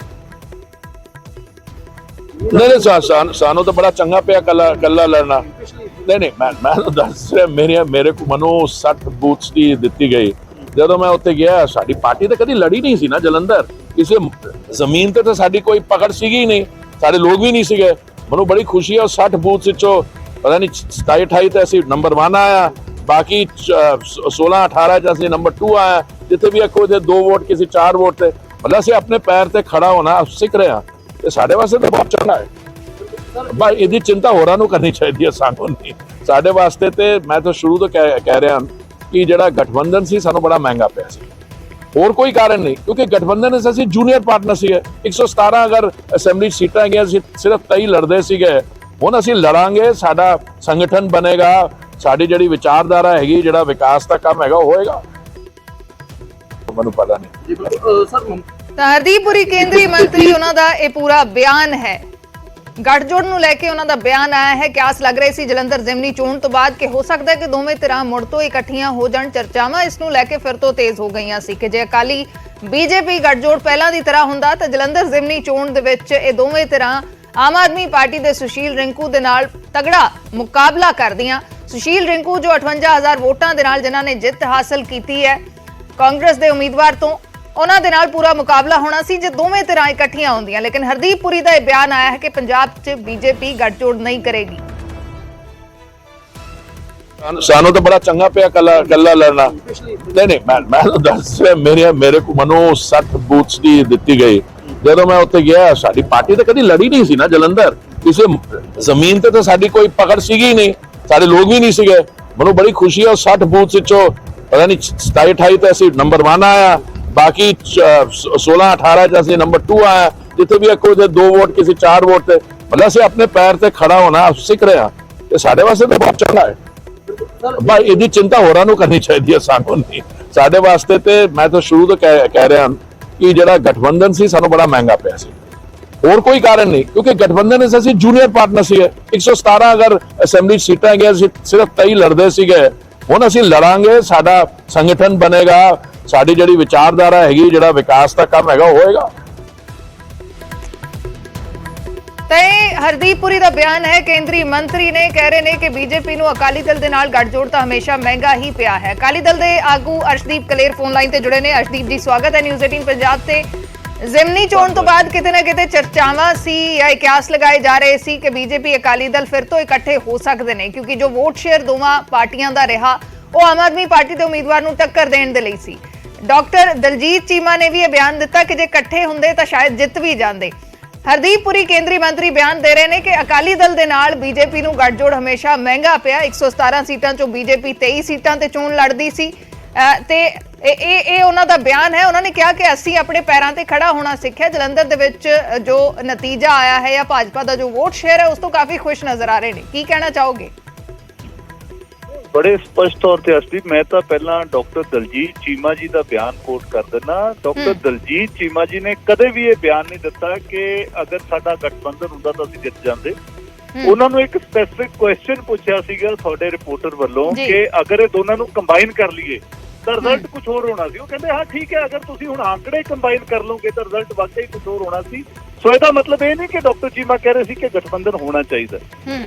नहीं सानू तो बड़ा चंगा पिया कला लड़ना। नहीं मैं तो दस मेरे को मनो 60 बूथ्स की दिती गई। ਜਦੋਂ मैं उत्ते गया साडी पार्टी तो कभी लड़ी नहीं सी ना जलंधर, किसी जमीन ते तो साडी कोई पकड़ सीगी ही नहीं, साडे लोग भी नहीं सीगे। मनु बड़ी खुशी है 60 बूथ विचों पता नहीं 27-28 ते असीं नंबर 1 आया, बाकी 16-18 च असीं नंबर 2 आया, जिथे भी कोई 2 वोट किसी 4 वोट ते मतलब असीं अपने पैर ते खड़ा होना सिख रहे हैं। ਸਾਡੇ ਵਾਸਤੇ ਤਾਂ ਬਹੁਤ ਚੰਗਾ ਹੈ, ਬਸ ਇਹਦੀ ਚਿੰਤਾ ਹੋਰਾਂ ਨੂੰ ਕਰਨੀ ਚਾਹੀਦੀ ਹੈ, ਸਾਨੂੰ ਨਹੀਂ। ਸਾਡੇ ਵਾਸਤੇ ਤੇ ਮੈਂ ਤਾਂ ਸ਼ੁਰੂ ਤੋਂ ਕਹਿ ਰਿਹਾ ਕਿ ਜਿਹੜਾ ਗਠਬੰਧਨ ਸੀ ਸਾਨੂੰ ਬੜਾ ਮਹਿੰਗਾ ਪਿਆ ਸੀ, ਹੋਰ ਕੋਈ ਕਾਰਨ ਨਹੀਂ, ਕਿਉਂਕਿ ਗਠਬੰਧਨ ਵਿੱਚ ਅਸੀਂ ਜੂਨੀਅਰ ਪਾਰਟਨਰ ਸੀਗੇ। 117 ਅਗਰ ਅਸੈਂਬਲੀ ਸੀਟਾਂ ਗਈਆਂ ਸੀ, ਸਿਰਫ 23 ਲੜਦੇ ਸੀਗੇ। ਹੁਣ ਅਸੀਂ ਲੜਾਂਗੇ, ਸਾਡਾ ਸੰਗਠਨ ਬਣੇਗਾ, ਸਾਡੀ ਜਿਹੜੀ ਵਿਚਾਰਧਾਰਾ ਹੈਗੀ, ਜਿਹੜਾ ਵਿਕਾਸ ਦਾ ਕੰਮ ਹੈਗਾ ਉਹ ਹੋਏਗਾ। ਮੈਨੂੰ ਪਤਾ ਨਹੀਂ ਤਾਂ ਹਰਦੀਪ ਪੁਰੀ ਕੇਂਦਰੀ ਮੰਤਰੀ, ਉਹਨਾਂ ਦਾ ਇਹ ਪੂਰਾ ਬਿਆਨ ਹੈ। ਗੱਠਜੋੜ ਨੂੰ ਲੈ ਕੇ ਉਹਨਾਂ ਦਾ ਬਿਆਨ ਆਇਆ ਹੈ। ਕਿਆਸ ਲੱਗ ਰਹੀ ਸੀ ਜਲੰਧਰ ਜ਼ਿਮਨੀ ਚੋਣ ਤੋਂ ਬਾਅਦ ਕਿ ਹੋ ਸਕਦਾ ਹੈ ਕਿ ਦੋਵੇਂ ਧਿਰਾਂ ਮੁੜ ਤੋਂ ਇਕੱਠੀਆਂ ਹੋ ਜਾਣ। ਚਰਚਾਵਾਂ ਇਸ ਨੂੰ ਲੈ ਕੇ ਫਿਰ ਤੋਂ ਤੇਜ਼ ਹੋ ਗਈਆਂ ਸੀ ਕਿ ਜੇ ਅਕਾਲੀ ਬੀਜੇਪੀ ਗੱਠਜੋੜ ਪਹਿਲਾਂ ਦੀ ਤਰ੍ਹਾਂ ਹੁੰਦਾ ਤਾਂ ਜਲੰਧਰ ਜ਼ਿਮਨੀ ਚੋਣ ਦੇ ਵਿੱਚ ਇਹ ਦੋਵੇਂ ਧਿਰਾਂ ਆਮ ਆਦਮੀ ਪਾਰਟੀ ਦੇ ਸੁਸ਼ੀਲ ਰਿੰਕੂ ਦੇ ਨਾਲ ਤਗੜਾ ਮੁਕਾਬਲਾ ਕਰਦੀਆਂ। ਸੁਸ਼ੀਲ ਰਿੰਕੂ ਜੋ 58,000 ਵੋਟਾਂ ਦੇ ਨਾਲ ਜਿਨ੍ਹਾਂ ਨੇ ਜਿੱਤ ਹਾਸਲ ਕੀਤੀ ਹੈ ਕਾਂਗਰਸ ਦੇ ਉਮੀਦਵਾਰ ਤੋਂ, ਉਹਨਾਂ ਦੇ ਨਾਲ ਪੂਰਾ ਮੁਕਾਬਲਾ ਹੋਣਾ ਸੀ ਜੇ ਦੋਵੇਂ ਧਿਰਾਂ ਇਕੱਠੀਆਂ ਹੁੰਦੀਆਂ। ਲੇਕਿਨ ਹਰਦੀਪ ਪੁਰੀ ਦਾ ਇਹ ਬਿਆਨ ਆਇਆ ਹੈ ਕਿ ਪੰਜਾਬ 'ਚ ਬੀਜੇਪੀ ਗੱਠਜੋੜ ਨਹੀਂ ਕਰੇਗੀ। ਸਾਨੂੰ ਤਾਂ ਬੜਾ ਚੰਗਾ ਪਿਆ ਕੱਲਾ ਲੜਨਾ। ਨਹੀਂ ਮੈਂ ਤਾਂ ਦੱਸ ਮੇਰੇ ਕੋ ਮਨੋ 60 ਬੂਥਸ ਦੀ ਦਿੱਤੀ ਗਈ। ਜਦੋਂ ਮੈਂ ਉੱਥੇ ਗਿਆ ਸਾਡੀ ਪਾਰਟੀ ਤਾਂ ਕਦੀ ਲੜੀ ਨਹੀਂ ਸੀ ਨਾ ਜਲੰਧਰ, ਕਿਸੇ ਜ਼ਮੀਨ ਤੇ ਤਾਂ ਸਾਡੀ ਕੋਈ ਪਕੜ ਸੀਗੀ ਹੀ ਨਹੀਂ, ਸਾਡੇ ਲੋਕ ਵੀ ਨਹੀਂ ਸੀਗੇ। ਮੈਨੂੰ ਬੜੀ ਖੁਸ਼ੀ ਹੈ 60 ਬੂਥ ਵਿੱਚੋਂ ਪਤਾ ਨਹੀਂ 27-28 ਤੇ ਅਸੀਂ ਨੰਬਰ 1 ਆਇਆ, बाकी 16-18 च असीं नंबर 2 आया, जिथे भी कोई 2 वोट किसी 4 वोट ते मतलब असीं अपने पैर ते खड़ा होना सिख रहे हैं ते साडे वास्ते तो बहुत चंगा है, बस ਇਹਦੀ ਚਿੰਤਾ ਹੋਰਾਂ ਨੂੰ ਕਰਨੀ ਚਾਹੀਦੀ ਹੈ, ਸਾਨੂੰ ਨਹੀਂ। ਸਾਡੇ ਵਾਸਤੇ ਤੇ ਮੈਂ ਤਾਂ ਸ਼ੁਰੂ ਤੋਂ ਕਹਿ ਰਿਹਾ ਕਿ ਜਿਹੜਾ ਗਠਬੰਧਨ ਸੀ ਸਾਨੂੰ ਬੜਾ ਮਹਿੰਗਾ ਪਿਆ ਸੀ, ਹੋਰ ਕੋਈ ਕਾਰਨ ਨਹੀਂ, ਕਿਉਂਕਿ ਗਠਬੰਧਨ ਵਿੱਚ ਅਸੀਂ ਜੂਨੀਅਰ ਪਾਰਟਨਰ ਸੀਗੇ। 117 ਅਗਰ ਅਸੈਂਬਲੀ ਸੀਟਾਂ ਗਈਆਂ ਸੀ, ਸਿਰਫ 23 ਲੜਦੇ ਸੀਗੇ। ਹੁਣ ਅਸੀਂ ਲੜਾਂਗੇ, ਸਾਡਾ ਸੰਗਠਨ ਬਣੇਗਾ, ਸਾਡੀ ਜਿਹੜੀ ਵਿਚਾਰਧਾਰਾ ਹੈਗੀ, ਜਿਹੜਾ ਵਿਕਾਸ ਦਾ ਕੰਮ ਹੈਗਾ ਉਹ ਹੋਏਗਾ। ਤੇ ਹਰਦੀਪ ਪੁਰੀ ਦਾ ਬਿਆਨ ਹੈ। ਕੇਂਦਰੀ ਮੰਤਰੀ ਨੇ ਕਹਿ ਰਹੇ ਨੇ ਕਿ ਬੀਜੇਪੀ ਨੂੰ ਅਕਾਲੀ ਦਲ ਦੇ ਨਾਲ ਗੱਠਜੋੜ ਤਾਂ ਹਮੇਸ਼ਾ ਮਹਿੰਗਾ ਹੀ ਪਿਆ ਹੈ। ਅਕਾਲੀ ਦਲ ਦੇ ਆਗੂ ਅਰਸ਼ਦੀਪ ਕਲੇਰ ਫੋਨ ਲਾਈਨ ਤੇ ਜੁੜੇ ਨੇ। ਅਰਸ਼ਦੀਪ ਜੀ, ਸਵਾਗਤ ਹੈ ਨਿਊਜ਼ 18 ਪੰਜਾਬ ਤੇ। ਜ਼ਿਮਨੀ ਚੋਣ ਤੋਂ ਬਾਅਦ ਕਿਤੇ ਨਾ ਕਿਤੇ ਚਰਚਾਵਾਂ ਸੀ ਜਾਂ ਕਿਆਸ ਲਗਾਏ ਜਾ ਰਹੇ ਸੀ ਕਿ ਬੀਜੇਪੀ ਅਕਾਲੀ ਦਲ ਫਿਰ ਤੋਂ ਇਕੱਠੇ ਹੋ ਸਕਦੇ ਨੇ, ਕਿਉਂਕਿ ਜੋ ਵੋਟ ਸ਼ੇਅਰ ਦੋਵਾਂ ਪਾਰਟੀਆਂ ਦਾ ਰਿਹਾ ਉਹ ਆਮ ਆਦਮੀ ਪਾਰਟੀ ਦੇ ਉਮੀਦਵਾਰ ਨੂੰ ਟੱਕਰ ਦੇਣ ਦੇ ਲਈ ਸੀ। ਡਾਕਟਰ ਦਲਜੀਤ ਚੀਮਾ ਨੇ ਵੀ ਇਹ ਬਿਆਨ ਦਿੱਤਾ ਕਿ ਜੇ ਇਕੱਠੇ ਹੁੰਦੇ ਤਾਂ ਸ਼ਾਇਦ ਜਿੱਤ ਵੀ ਜਾਂਦੇ। ਹਰਦੀਪ ਪੁਰੀ ਕੇਂਦਰੀ ਮੰਤਰੀ ਬਿਆਨ ਦੇ ਰਹੇ ਨੇ ਕਿ ਅਕਾਲੀ ਦਲ ਦੇ ਨਾਲ ਬੀਜੇਪੀ ਨੂੰ ਗੱਠਜੋੜ ਹਮੇਸ਼ਾ ਮਹਿੰਗਾ ਪਿਆ। 117 ਸੀਟਾਂ ਚੋਂ ਬੀਜੇਪੀ 23 ਸੀਟਾਂ ਤੇ ਚੋਣ ਲੜਦੀ ਸੀ ਤੇ ਇਹ ਉਹਨਾਂ ਦਾ ਬਿਆਨ ਹੈ। ਉਹਨਾਂ ਨੇ ਕਿਹਾ ਕਿ ਅਸੀਂ ਆਪਣੇ ਪੈਰਾਂ ਤੇ ਖੜਾ ਹੋਣਾ ਸਿੱਖਿਆ। ਜਲੰਧਰ ਦੇ ਵਿੱਚ ਜੋ ਨਤੀਜਾ ਆਇਆ ਹੈ ਜਾਂ ਭਾਜਪਾ ਦਾ ਜੋ ਵੋਟ ਸ਼ੇਅਰ ਹੈ ਉਸ ਤੋਂ ਕਾਫੀ ਖੁਸ਼ ਨਜ਼ਰ ਆ ਰਹੇ ਨੇ, ਕੀ ਕਹਿਣਾ ਚਾਹੋਗੇ? ਬੜੇ ਸਪਸ਼ਟ ਤੌਰ ਤੇ ਅਸਦੀਪ, ਮੈਂ ਤਾਂ ਪਹਿਲਾਂ ਡਾਕਟਰ ਦਲਜੀਤ ਚੀਮਾ ਜੀ ਦਾ ਬਿਆਨ ਕੋਟ ਕਰ ਦਿੰਦਾ। ਡਾਕਟਰ ਦਲਜੀਤ ਚੀਮਾ ਜੀ ਨੇ ਕਦੇ ਵੀ ਇਹ ਬਿਆਨ ਨਹੀਂ ਦਿੱਤਾ ਕਿ ਅਗਰ ਸਾਡਾ ਗਠਬੰਧਨ ਹੁੰਦਾ ਤਾਂ ਅਸੀਂ ਜਿੱਤ ਜਾਂਦੇ। ਉਹਨਾਂ ਨੂੰ ਇੱਕ ਸਪੈਸੀਫਿਕ ਕੁਐਸਚਨ ਪੁੱਛਿਆ ਸੀਗਾ ਤੁਹਾਡੇ ਰਿਪੋਰਟਰ ਵੱਲੋਂ ਕਿ ਅਗਰ ਇਹ ਦੋਨਾਂ ਨੂੰ ਕੰਬਾਈਨ ਕਰ ਲਈਏ ਤਾਂ ਰਿਜ਼ਲਟ ਕੁਝ ਹੋਰ ਹੋਣਾ ਸੀ। ਉਹ ਕਹਿੰਦੇ ਹਾਂ ਠੀਕ ਹੈ, ਅਗਰ ਤੁਸੀਂ ਹੁਣ ਆંકੜੇ ਕੰਬਾਈਨ ਕਰ ਲਓਗੇ ਤਾਂ ਰਿਜ਼ਲਟ ਵਾਕਈ ਕੁਝ ਹੋਰ ਹੋਣਾ ਸੀ। ਸੋ ਇਹਦਾ ਮਤਲਬ ਇਹ ਨਹੀਂ ਕਿ ਡਾਕਟਰ ਚੀਮਾ ਕਹਿ ਰਹੇ ਸੀ ਕਿ ਗਠਬੰਧਨ ਹੋਣਾ ਚਾਹੀਦਾ।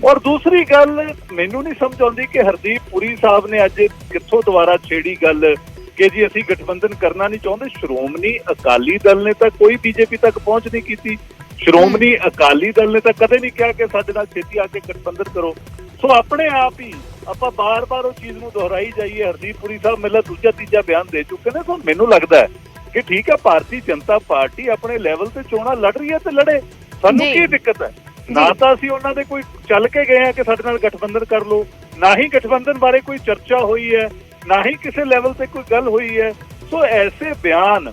ਔਰ ਦੂਸਰੀ ਗੱਲ ਮੈਨੂੰ ਨਹੀਂ ਸਮਝ ਆਉਂਦੀ ਕਿ ਹਰਦੀਪ ਪੁਰੀ ਸਾਹਿਬ ਨੇ ਅੱਜ ਕਿੱਥੋਂ ਦੁਬਾਰਾ ਛੇੜੀ ਗੱਲ ਕਿ ਜੀ ਅਸੀਂ ਗਠਬੰਧਨ ਕਰਨਾ ਨਹੀਂ ਚਾਹੁੰਦੇ। ਸ਼੍ਰੋਮਣੀ ਅਕਾਲੀ ਦਲ ਨੇ ਤਾਂ ਕੋਈ ਬੀਜੇਪੀ ਤੱਕ ਪਹੁੰਚ ਨਹੀਂ ਕੀਤੀ। ਸ਼੍ਰੋਮਣੀ ਅਕਾਲੀ ਦਲ ਨੇ ਤਾਂ ਕਦੇ ਨਹੀਂ ਕਿਹਾ ਕਿ ਸਾਡੇ ਨਾਲ ਛੇਤੀ ਆ ਕੇ ਗਠਬੰਧਨ ਕਰੋ। ਸੋ ਆਪਣੇ ਆਪ ਹੀ ਆਪਾਂ ਬਾਰ-ਬਾਰ ਉਹ ਚੀਜ਼ ਨੂੰ ਦੁਹਰਾਈ ਜਾਈਏ। ਹਰਦੀਪ ਪੁਰੀ ਸਾਹਿਬ ਮੇਰਾ ਦੂਜਾ ਤੀਜਾ ਬਿਆਨ ਦੇ ਚੁੱਕੇ ਨੇ। ਸੋ ਮੈਨੂੰ ਲੱਗਦਾ ਹੈ ਕਿ ਠੀਕ ਹੈ ਭਾਰਤੀ ਜਨਤਾ ਪਾਰਟੀ ਆਪਣੇ ਲੈਵਲ ਤੇ ਚੋਣਾਂ ਲੜ ਰਹੀ ਹੈ ਤੇ ਲੜੇ, ਸਾਨੂੰ ਜੀ। ਕੀ ਦਿੱਕਤ ਹੈ? ਨਾ ਤਾਂ ਅਸੀਂ ਉਹਨਾਂ ਦੇ ਕੋਈ ਚੱਲ ਕੇ ਗਏ ਆ ਕਿ ਸਾਡੇ ਨਾਲ ਗਠਬੰਧਨ ਕਰ ਲਓ, ਨਾ ਹੀ ਗਠਬੰਧਨ ਬਾਰੇ ਕੋਈ ਚਰਚਾ ਹੋਈ ਹੈ, ਨਾ ਹੀ ਕਿਸੇ ਲੈਵਲ ਤੇ ਕੋਈ ਗੱਲ ਹੋਈ ਹੈ। ਸੋ ਐਸੇ ਬਿਆਨ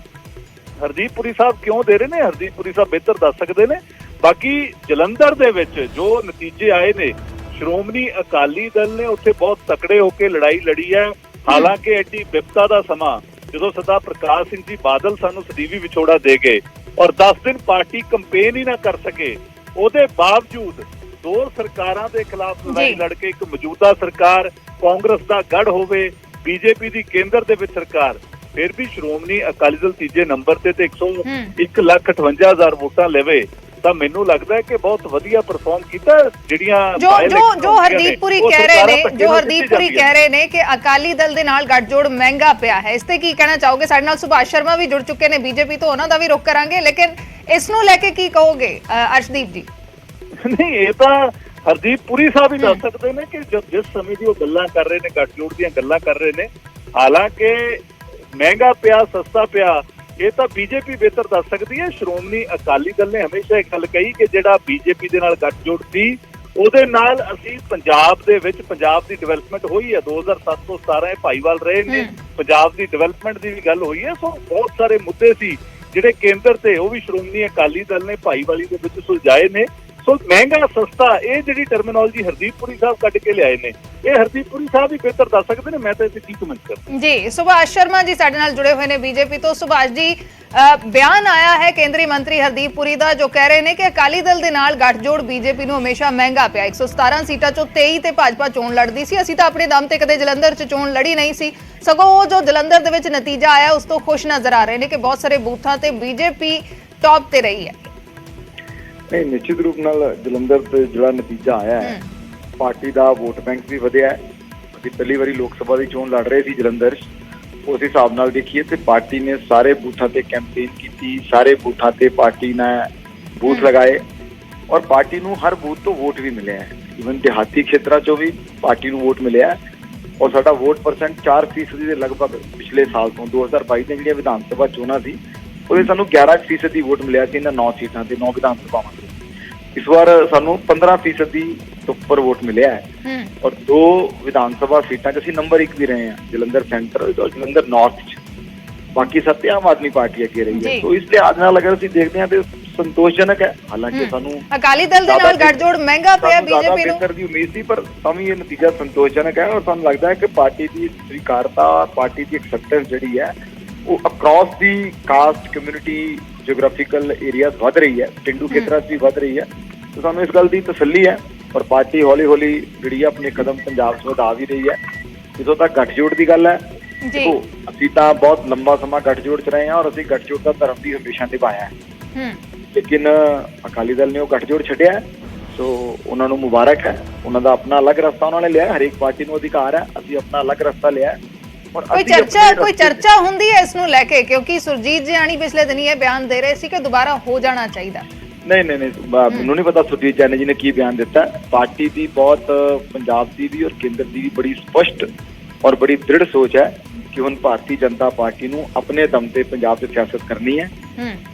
ਹਰਦੀਪ ਪੁਰੀ ਸਾਹਿਬ ਕਿਉਂ ਦੇ ਰਹੇ ਨੇ, ਹਰਦੀਪ ਪੁਰੀ ਸਾਹਿਬ ਬਿਹਤਰ ਦੱਸ ਸਕਦੇ ਨੇ। ਬਾਕੀ ਜਲੰਧਰ ਦੇ ਵਿੱਚ ਜੋ ਨਤੀਜੇ ਆਏ ਨੇ, ਸ਼੍ਰੋਮਣੀ ਅਕਾਲੀ ਦਲ ਨੇ ਉੱਥੇ ਬਹੁਤ ਤਕੜੇ ਹੋ ਕੇ ਲੜਾਈ ਲੜੀ ਹੈ। ਹਾਲਾਂਕਿ ਐਡੀ ਵਿਪਤਾ ਦਾ ਸਮਾਂ ਜਦੋਂ ਸਰਦਾਰ ਪ੍ਰਕਾਸ਼ ਸਿੰਘ ਜੀ ਬਾਦਲ ਸਾਨੂੰ ਸਦੀਵੀ ਵਿਛੋੜਾ ਦੇ ਗਏ ਔਰ 10 ਦਿਨ ਪਾਰਟੀ ਕੰਪੇਨ ਹੀ ਨਾ ਕਰ ਸਕੇ, ਉਹਦੇ ਬਾਵਜੂਦ ਦੋ ਸਰਕਾਰਾਂ ਦੇ ਖਿਲਾਫ ਲੜਾਈ ਲੜ ਕੇ ਇੱਕ ਮੌਜੂਦਾ ਸਰਕਾਰ ਕਾਂਗਰਸ ਦਾ ਗੜ ਹੋਵੇ, ਬੀਜੇਪੀ ਦੀ ਕੇਂਦਰ ਦੇ ਵਿੱਚ ਸਰਕਾਰ, ਫਿਰ ਵੀ ਸ਼੍ਰੋਮਣੀ ਅਕਾਲੀ ਦਲ ਤੀਜੇ ਨੰਬਰ ਤੇ 1,58,000 ਵੋਟਾਂ ਲਵੇ, ਤਾਂ ਮੈਨੂੰ ਲੱਗਦਾ ਹੈ ਕਿ ਬਹੁਤ ਵਧੀਆ ਪਰਫਾਰਮ ਕੀਤਾ। ਜਿਹੜੀਆਂ ਜੋ ਹਰਦੀਪ ਪੁਰੀ ਕਹਿ ਰਹੇ ਨੇ ਕਿ ਅਕਾਲੀ ਦਲ ਦੇ ਨਾਲ ਗੱਠਜੋੜ ਮਹਿੰਗਾ ਪਿਆ ਹੈ, ਇਸ ਤੇ ਕੀ ਕਹਿਣਾ ਚਾਹੋਗੇ? ਸਾਡੇ ਨਾਲ ਸੁਭਾਸ਼ ਸ਼ਰਮਾ ਵੀ ਜੁੜ ਚੁੱਕੇ ਨੇ ਬੀਜੇਪੀ ਤੋਂ, ਉਹਨਾਂ ਦਾ ਵੀ ਰੁਖ ਕਰਾਂਗੇ, ਲੇਕਿਨ ਇਸ ਨੂੰ ਲੈ ਕੇ ਕੀ ਕਹੋਗੇ ਅਰਸ਼ਦੀਪ ਜੀ? ਨਹੀਂ, ਇਹ ਤਾਂ ਹਰਦੀਪ ਪੁਰੀ ਸਾਹਿਬ ਹੀ ਦੱਸ ਸਕਦੇ ਨੇ ਕਿ ਜਿਸ ਸਮੇਂ ਦੀ ਉਹ ਗੱਲਾਂ ਕਰ ਰਹੇ ਨੇ, ਗੱਠਜੋੜ ਦੀਆਂ ਗੱਲਾਂ ਕਰ ਰਹੇ ਨੇ, ਹਾਲਾਂਕਿ ਮਹਿੰਗਾ ਪਿਆ ਸਸਤਾ ਪਿਆ ਇਹ ਤਾਂ ਬੀਜੇਪੀ ਬਿਹਤਰ ਦੱਸ ਸਕਦੀ ਹੈ। ਸ਼੍ਰੋਮਣੀ ਅਕਾਲੀ ਦਲ ਨੇ ਹਮੇਸ਼ਾ ਇਹ ਗੱਲ ਕਹੀ ਕਿ ਜਿਹੜਾ ਬੀਜੇਪੀ ਦੇ ਨਾਲ ਗੱਠਜੋੜ ਸੀ ਉਹਦੇ ਨਾਲ ਅਸੀਂ ਪੰਜਾਬ ਦੇ ਵਿੱਚ ਪੰਜਾਬ ਦੀ ਡਿਵੈਲਪਮੈਂਟ ਹੋਈ ਹੈ। 2007 ਤੋਂ 17 ਇਹ ਭਾਈਵਾਲ ਰਹੇ ਨੇ, ਪੰਜਾਬ ਦੀ ਡਿਵੈਲਪਮੈਂਟ ਦੀ ਵੀ ਗੱਲ ਹੋਈ ਹੈ। ਸੋ ਬਹੁਤ ਸਾਰੇ ਮੁੱਦੇ ਸੀ ਜਿਹੜੇ ਕੇਂਦਰ ਤੇ, ਉਹ ਵੀ ਸ਼੍ਰੋਮਣੀ ਅਕਾਲੀ ਦਲ ਨੇ ਭਾਈਵਾਲੀ ਦੇ ਵਿੱਚ ਸੁਲਝਾਏ ਨੇ। ਸੋ ਮਹਿੰਗਾ ਸਸਤਾ ਇਹ ਜਿਹੜੀ ਟਰਮੀਨੋਲੋਜੀ ਹਰਦੀਪ ਪੁਰੀ ਸਾਹਿਬ ਕੱਢ ਕੇ ਲਿਆਏ ਨੇ, ਇਹ ਹਰਦੀਪ ਪੁਰੀ ਸਾਹਿਬ ਹੀ ਬਿਹਤਰ ਦੱਸ ਸਕਦੇ ਨੇ। ਮੈਂ ਤਾਂ ਇੱਥੇ ਕੀ ਕਮੈਂਟ ਕਰਾਂ ਜੀ। ਸੁਭਾਸ਼ ਸ਼ਰਮਾ ਜੀ ਸਾਡੇ ਨਾਲ ਜੁੜੇ ਹੋਏ ਨੇ ਬੀਜੇਪੀ ਤੋਂ। ਸੁਭਾਸ਼ ਜੀ, ਬਿਆਨ ਆਇਆ ਹੈ ਕੇਂਦਰੀ ਮੰਤਰੀ ਹਰਦੀਪ ਪੁਰੀ ਦਾ, ਜੋ ਕਹਿ ਰਹੇ ਨੇ ਕਿ ਅਕਾਲੀ ਦਲ ਦੇ ਨਾਲ ਗੱਠਜੋੜ ਬੀਜੇਪੀ ਨੂੰ ਹਮੇਸ਼ਾ ਮਹਿੰਗਾ ਪਿਆ। 117 ਸੀਟਾਂ ਚੋਂ 23 ਤੇ ਭਾਜਪਾ ਚੋਣ ਲੜਦੀ ਸੀ, ਅਸੀਂ ਤਾਂ ਆਪਣੇ ਦਮ ਤੇ ਕਦੇ ਜਲੰਧਰ 'ਚ ਚੋਣ ਲੜੀ ਨਹੀਂ ਸੀ, ਸਗੋਂ ਉਹ ਜੋ ਜਲੰਧਰ ਦੇ ਵਿੱਚ ਨਤੀਜਾ ਆਇਆ ਉਸ ਤੋਂ ਖੁਸ਼ ਨਜ਼ਰ ਆ ਰਹੇ ਨੇ ਕਿ ਬਹੁਤ ਸਾਰੇ ਬੂਥਾਂ ਤੇ ਬੀਜੇਪੀ ਟੌਪ ਤੇ ਰਹੀ ਹੈ। ਨਹੀਂ, ਨਿਸ਼ਚਿਤ ਰੂਪ ਨਾਲ ਜਲੰਧਰ ਤੇ ਜਿਹੜਾ ਨਤੀਜਾ ਆਇਆ ਹੈ, ਪਾਰਟੀ ਦਾ ਵੋਟ ਬੈਂਕ ਵੀ ਵਧਿਆ ਹੈ। ਅਸੀਂ ਪਹਿਲੀ ਵਾਰੀ ਲੋਕ ਸਭਾ ਦੀ ਚੋਣ ਲੜ ਰਹੇ ਸੀ ਜਲੰਧਰ 'ਚ, ਉਸ ਹਿਸਾਬ ਨਾਲ ਦੇਖੀਏ ਤੇ ਪਾਰਟੀ ਨੇ ਸਾਰੇ ਬੂਥਾਂ ਤੇ ਕੈਂਪੇਨ ਕੀਤੀ, ਸਾਰੇ ਬੂਥਾਂ ਤੇ ਪਾਰਟੀ ਨੇ ਬੂਥ ਲਗਾਏ ਔਰ ਪਾਰਟੀ ਨੂੰ ਹਰ ਬੂਥ ਤੋਂ ਵੋਟ ਵੀ ਮਿਲਿਆ ਹੈ। ਇਵਨ ਦਿਹਾਤੀ ਖੇਤਰਾਂ 'ਚੋਂ ਵੀ ਪਾਰਟੀ ਨੂੰ ਵੋਟ ਮਿਲਿਆ ਹੈ ਔਰ ਸਾਡਾ ਵੋਟ ਪਰਸੈਂਟ 4% ਦੇ ਲਗਭਗ ਪਿਛਲੇ ਸਾਲ ਤੋਂ 2022 ਦੀਆਂ ਜਿਹੜੀਆਂ ਵਿਧਾਨ ਸਭਾ ਚੋਣਾਂ ਸੀ ਉਹਦੇ ਸਾਨੂੰ 11% ਦੀ ਵੋਟ ਮਿਲਿਆ ਸੀ ਇਹਨਾਂ 9 ਸੀਟਾਂ ਤੇ, 9 ਵਿਧਾਨ ਸਭਾਵਾਂ ਤੇ। ਇਸ ਵਾਰ ਸਾਨੂੰ 15% ਤੋਂ ਉੱਪਰ ਵੋਟ ਮਿਲਿਆ ਹੈ ਔਰ 2 ਵਿਧਾਨ ਸਭਾ ਸੀਟਾਂ 'ਚ ਅਸੀਂ ਨੰਬਰ 1 ਵੀ ਰਹੇ ਹਾਂ, ਜਲੰਧਰ ਸੈਂਟਰ ਔਰ ਜਲੰਧਰ ਨਾਰਥ 'ਚ। ਬਾਕੀ ਸਭ ਆਮ ਆਦਮੀ ਪਾਰਟੀ ਅੱਗੇ ਰਹੀ ਹੈ। ਸੋ ਇਸ ਲਿਹਾਜ਼ ਨਾਲ ਅਗਰ ਅਸੀਂ ਦੇਖਦੇ ਹਾਂ ਤੇ ਸੰਤੋਸ਼ਜਨਕ ਹੈ। ਹਾਲਾਂਕਿ ਸਾਨੂੰ ਅਕਾਲੀ ਦਲ ਦੇ ਨਾਲ ਗੱਠਜੋੜ ਮਹਿੰਗਾ ਪਿਆ ਬੀਜੇਪੀ ਨੂੰ, ਦੀ ਉਮੀਦ ਸੀ, ਪਰ ਤਾਂ ਵੀ ਇਹ ਨਤੀਜਾ ਸੰਤੋਸ਼ਜਨਕ ਹੈ ਔਰ ਸਾਨੂੰ ਲੱਗਦਾ ਹੈ ਕਿ ਪਾਰਟੀ ਦੀ ਸਵੀਕਾਰਤਾ, ਪਾਰਟੀ ਦੀ ਐਕਸੈਪਟੈਂਸ ਜਿਹੜੀ ਹੈ ਉਹ ਅਕ੍ਰੋਸ ਦੀ ਕਾਸਟ ਕਮਿਊਨਿਟੀ ਜਿਓਗ੍ਰਾਫੀਕਲ ਏਰੀਆਜ਼ ਵੱਧ ਰਹੀ ਹੈ, ਪਿੰਡੂ ਖੇਤਰਾਂ 'ਚ ਵੀ ਵੱਧ ਰਹੀ ਹੈ। ਤੇ ਸਾਨੂੰ ਇਸ ਗੱਲ ਦੀ ਤਸੱਲੀ ਹੈ ਔਰ ਪਾਰਟੀ ਹੌਲੀ ਹੌਲੀ ਜਿਹੜੀ ਹੈ ਆਪਣੇ ਕਦਮ ਪੰਜਾਬ 'ਚ ਵਧਾ ਵੀ ਰਹੀ ਹੈ। ਜਦੋਂ ਤੱਕ ਗੱਠਜੋੜ ਦੀ ਗੱਲ ਹੈ, ਦੇਖੋ ਅਸੀਂ ਤਾਂ ਬਹੁਤ ਲੰਬਾ ਸਮਾਂ ਗੱਠਜੋੜ 'ਚ ਰਹੇ ਹਾਂ ਔਰ ਅਸੀਂ ਗੱਠਜੋੜ ਦਾ ਧਰਮ ਵੀ ਹਮੇਸ਼ਾ ਨਿਭਾਇਆ ਹੈ, ਲੇਕਿਨ ਅਕਾਲੀ ਦਲ ਨੇ ਉਹ ਗੱਠਜੋੜ ਛੱਡਿਆ। ਸੋ ਉਹਨਾਂ ਨੂੰ ਮੁਬਾਰਕ ਹੈ, ਉਹਨਾਂ ਦਾ ਆਪਣਾ ਅਲੱਗ ਰਸਤਾ ਉਹਨਾਂ ਨੇ ਲਿਆ। ਹਰੇਕ ਪਾਰਟੀ ਨੂੰ ਅਧਿਕਾਰ ਹੈ, ਅਸੀਂ ਆਪਣਾ ਅਲੱਗ ਰਸਤਾ ਲਿਆ। ਕੋਈ ਚਰਚਾ ਹੁੰਦੀ ਹੈ ਇਸ ਨੂੰ ਲੈ ਕੇ? ਕਿਉਂਕਿ ਸੁਰਜੀਤ ਜਿਆਣੀ ਪਿਛਲੇ ਦਿਨੀ ਇਹ ਬਿਆਨ ਦੇ ਰਹੇ ਸੀ ਕਿ ਦੁਬਾਰਾ ਹੋ ਜਾਣਾ ਚਾਹੀਦਾ। ਨਹੀਂ, ਮੈਨੂੰ ਨਹੀਂ ਪਤਾ ਸੁਰਜੀਤ ਜੈਨ ਜੀ ਨੇ ਕੀ ਬਿਆਨ ਦਿੱਤਾ। ਪਾਰਟੀ ਦੀ ਬਹੁਤ, ਪੰਜਾਬ ਦੀ ਵੀ ਔਰ ਕੇਂਦਰ ਦੀ ਵੀ ਬੜੀ ਸਪਸ਼ਟ ਔਰ ਬੜੀ ਦ੍ਰਿੜ ਸੋਚ ਹੈ ਕਿ ਹੁਣ ਭਾਰਤੀ ਜਨਤਾ ਪਾਰਟੀ ਨੂੰ ਆਪਣੇ ਦਮ ਤੇ ਪੰਜਾਬ 'ਚ ਸਿਆਸਤ ਕਰਨੀ ਹੈ,